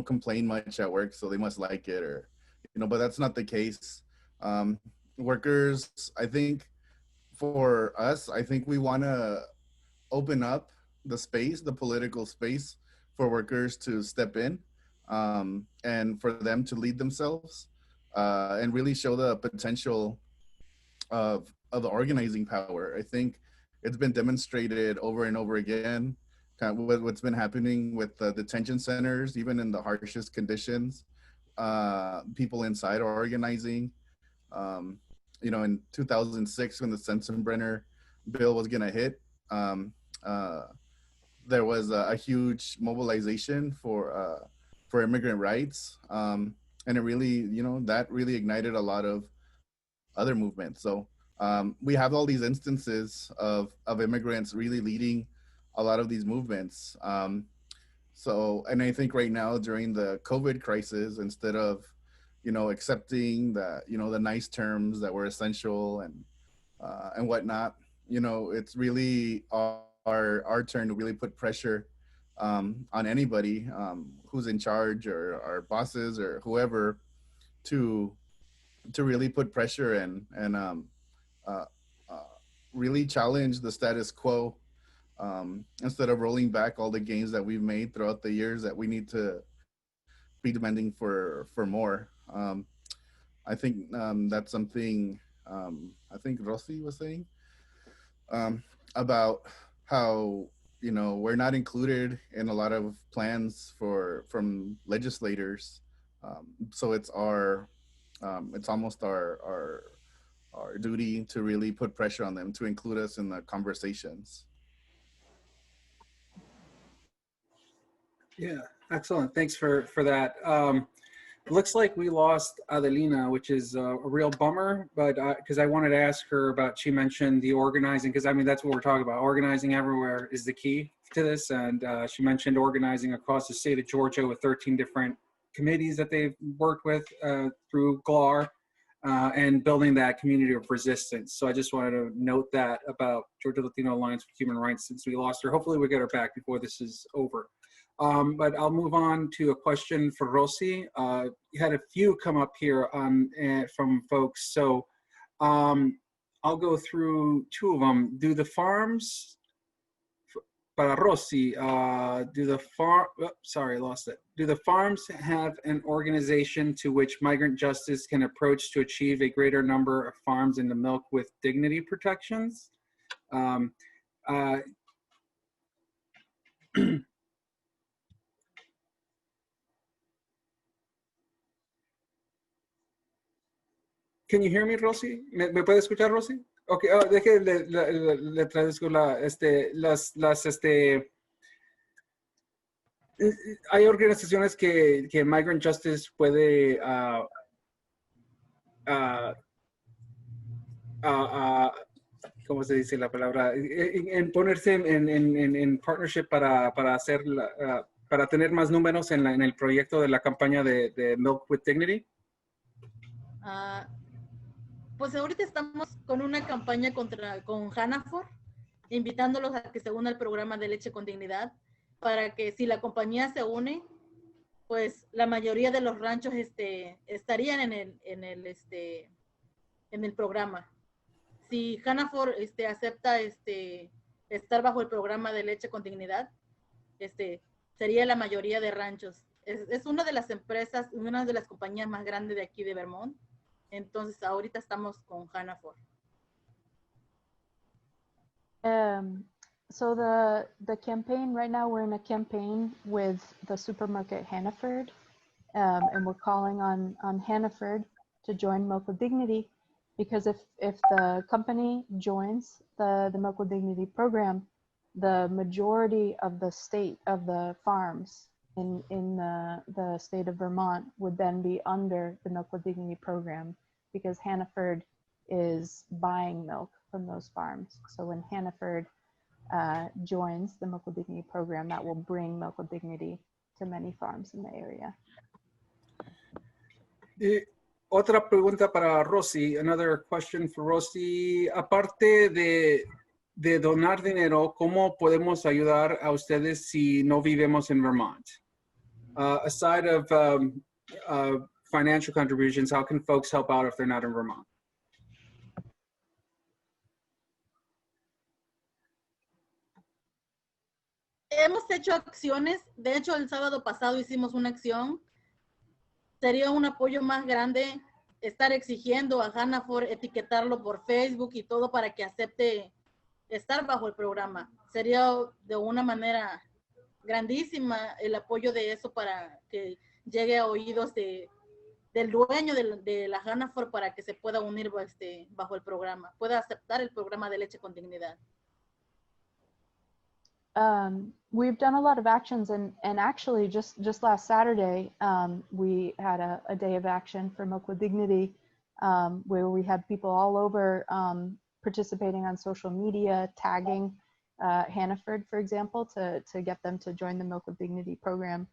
complain much at work, so they must like it, or but that's not the case. Workers, I think, for us, I think we want to open up the political space for workers to step in, and for them to lead themselves. and really show the potential of the organizing power. I think it's been demonstrated over and over again, kind of what's been happening with the detention centers, even in the harshest conditions. People inside are organizing. You know, in 2006, when the Sensenbrenner bill was going to hit, um, uh, there was a huge mobilization for immigrant rights, and it really, you know, that really ignited a lot of other movements. So we have all these instances of immigrants really leading a lot of these movements. So, and I think right now during the COVID crisis, instead of, you know, accepting the, you know, the nice terms that were essential and whatnot, you know, it's really our turn to really put pressure on anybody who's in charge, or our bosses or whoever, to really put pressure and uh, uh, really challenge the status quo, instead of rolling back all the gains that we've made throughout the years. That we need to be demanding for more. I think that's something I think Rossy was saying about how, you know, we're not included in a lot of plans from legislators. So it's it's almost our duty to really put pressure on them to include us in the conversations. Yeah, excellent. Thanks for that. Looks like we lost Adelina, which is a real bummer, but because I wanted to ask her about, she mentioned the organizing, because I mean, that's what we're talking about. Organizing everywhere is the key to this. And she mentioned organizing across the state of Georgia with 13 different committees that they've worked with through GLAHR, and building that community of resistance. So I just wanted to note that about Georgia Latino Alliance for Human Rights, since we lost her. Hopefully we get her back before this is over. But I'll move on to a question for Rossy. You had a few come up here from folks. So I'll go through two of them. Do the farms, para Rossy, do the farms have an organization to which Migrant Justice can approach to achieve a greater number of farms in the milk with dignity protections? Can you hear me, Rossy? ¿Me puede escuchar, Rossy? Ok, deje, le traduzco hay organizaciones que Migrant Justice puede ¿cómo se dice la palabra? En ponerse en partnership para hacer para tener más números en el proyecto de la campaña de Milk with Dignity. Pues ahorita estamos con una campaña con Hannaford, invitándolos a que se unan al programa de Leche con Dignidad, para que si la compañía se une, pues la mayoría de los ranchos estarían en el programa. Si Hannaford acepta estar bajo el programa de Leche con Dignidad, sería la mayoría de ranchos. Es una de las empresas, una de las compañías más grandes de aquí de Vermont. Entonces, ahorita estamos con Hannaford. So the campaign, right now we're in a campaign with the supermarket Hannaford, and we're calling on Hannaford to join Milk with Dignity, because if the company joins the Milk with Dignity program, the majority of the state of the farms in the state of Vermont would then be under the Milk with Dignity program, because Hannaford is buying milk from those farms. So when Hannaford joins the Milk with Dignity program, that will bring Milk with Dignity to many farms in the area. Otra pregunta para Rossy, another question for Rossy. Aparte de donar dinero, ¿cómo podemos ayudar a ustedes si no vivimos en Vermont? Aside of financial contributions, how can folks help out if they're not in Vermont? Hemos hecho acciones. De hecho, el sábado pasado hicimos una acción. Sería un apoyo más grande estar exigiendo a Hannaford etiquetarlo por Facebook y todo para que acepte estar bajo el programa. Sería de una manera grandísima el apoyo de eso para que llegue a oídos del dueño de la Hannaford para que se pueda unir bajo el programa, pueda aceptar el programa de leche con dignidad. We've done a lot of actions, and actually just last Saturday, we had a day of action for Milk with Dignity, where we had people all over participating on social media, tagging Hannaford, for example, to get them to join the Milk with Dignity program.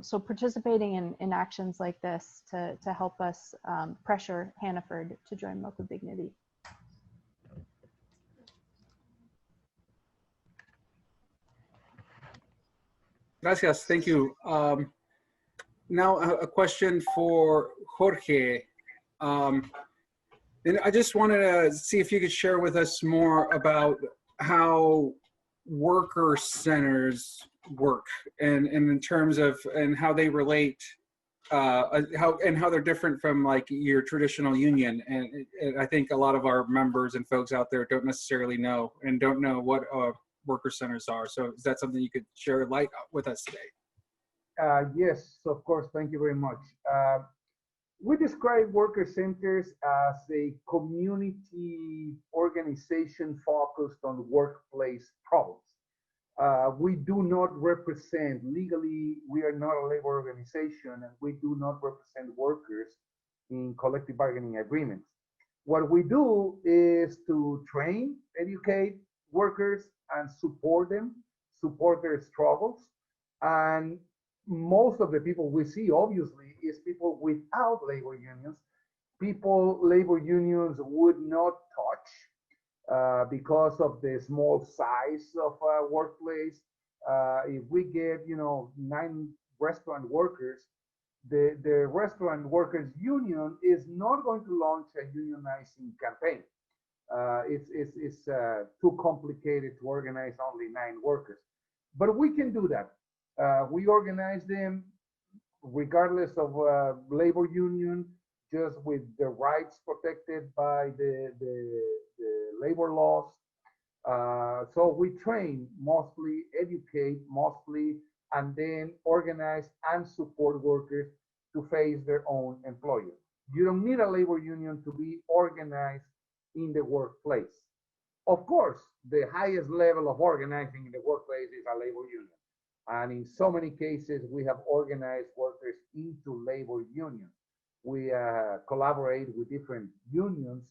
So participating in actions like this to help us pressure Hannaford to join Milk with Dignity. Gracias, thank you. Now a question for Jorge. And I just wanted to see if you could share with us more about how worker centers work and in terms of and how they relate, how they're different from like your traditional union. And I think a lot of our members and folks out there don't necessarily know and don't know what worker centers are. So is that something you could share light with us today? Yes, of course. Thank you very much. We describe worker centers as a community organization focused on workplace problems. We do not represent, legally, we are not a labor organization, and we do not represent workers in collective bargaining agreements. What we do is to train, educate workers, and support them, support their struggles. And most of the people we see, obviously, is people without labor unions, people labor unions would not touch because of the small size of a workplace. If we get, 9 restaurant workers, the restaurant workers union is not going to launch a unionizing campaign. It's too complicated to organize only 9 workers, but we can do that. We organize them regardless of labor union, just with the rights protected by the labor laws. So we train mostly, educate mostly, and then organize and support workers to face their own employer. You don't need a labor union to be organized in the workplace. Of course, the highest level of organizing in the workplace is a labor union. And in so many cases, we have organized workers into labor unions. We collaborate with different unions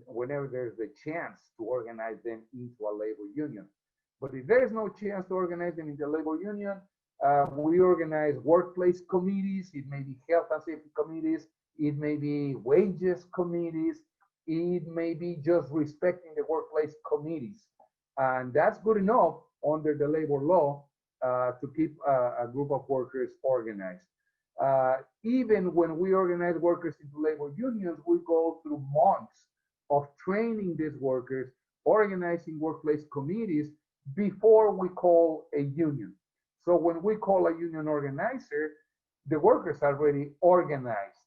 whenever there's a chance to organize them into a labor union. But if there is no chance to organize them into a labor union, we organize workplace committees. It may be health and safety committees. It may be wages committees. It may be just respecting the workplace committees. And that's good enough under the labor law to keep a group of workers organized. Even when we organize workers into labor unions, we go through months of training these workers, organizing workplace committees before we call a union. So when we call a union organizer, the workers are already organized.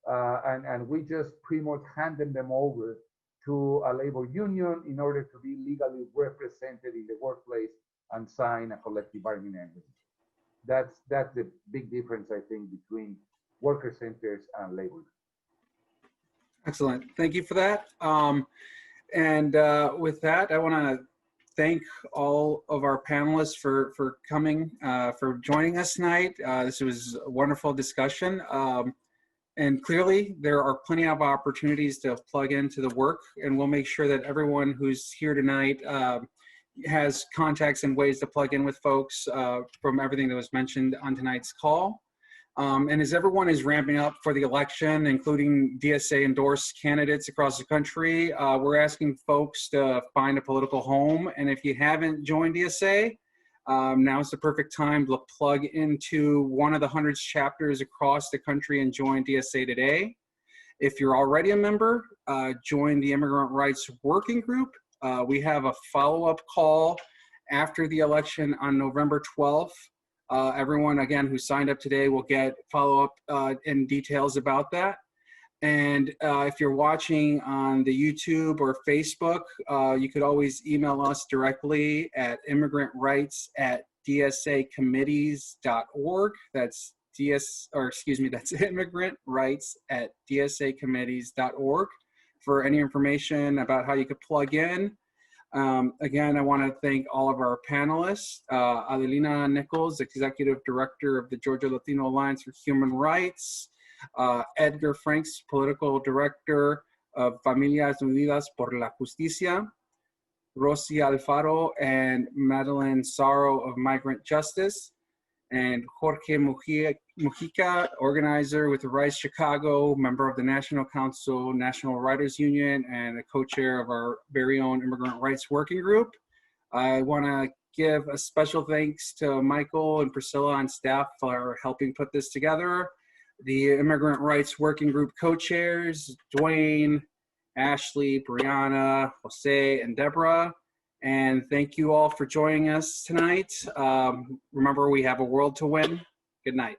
And we just pretty much handed them over to a labor union in order to be legally represented in the workplace and sign a collective bargaining agreement. That's the big difference, I think, between worker centers and labor. Excellent. Thank you for that. With that, I want to thank all of our panelists for coming, for joining us tonight. This was a wonderful discussion. And clearly, there are plenty of opportunities to plug into the work, and we'll make sure that everyone who's here tonight has contacts and ways to plug in with folks from everything that was mentioned on tonight's call. And as everyone is ramping up for the election, including DSA endorsed candidates across the country, we're asking folks to find a political home. And if you haven't joined DSA, now's the perfect time to plug into one of the hundreds chapters across the country and join DSA today. If you're already a member, join the Immigrant Rights Working Group. We have a follow-up call after the election on November 12th. Everyone, again, who signed up today will get follow-up and details about that. And if you're watching on the YouTube or Facebook, you could always email us directly at immigrantrights@dsacommittees.org. That's that's immigrantrights@dsacommittees.org for any information about how you could plug in. Again, I want to thank all of our panelists, Adelina Nicholls, Executive Director of the Georgia Latino Alliance for Human Rights, Edgar Franks, Political Director of Familias Unidas por la Justicia, Rossy Alfaro and Madeline Sorrow of Migrant Justice, and Jorge Mugica, organizer with the Rise Chicago, member of the National Council, National Writers Union, and a co-chair of our very own Immigrant Rights Working Group. I want to give a special thanks to Michael and Priscilla on staff for helping put this together. The Immigrant Rights Working Group co-chairs, Dwayne, Ashley, Brianna, Jose, and Deborah. And thank you all for joining us tonight. Remember, we have a world to win. Good night.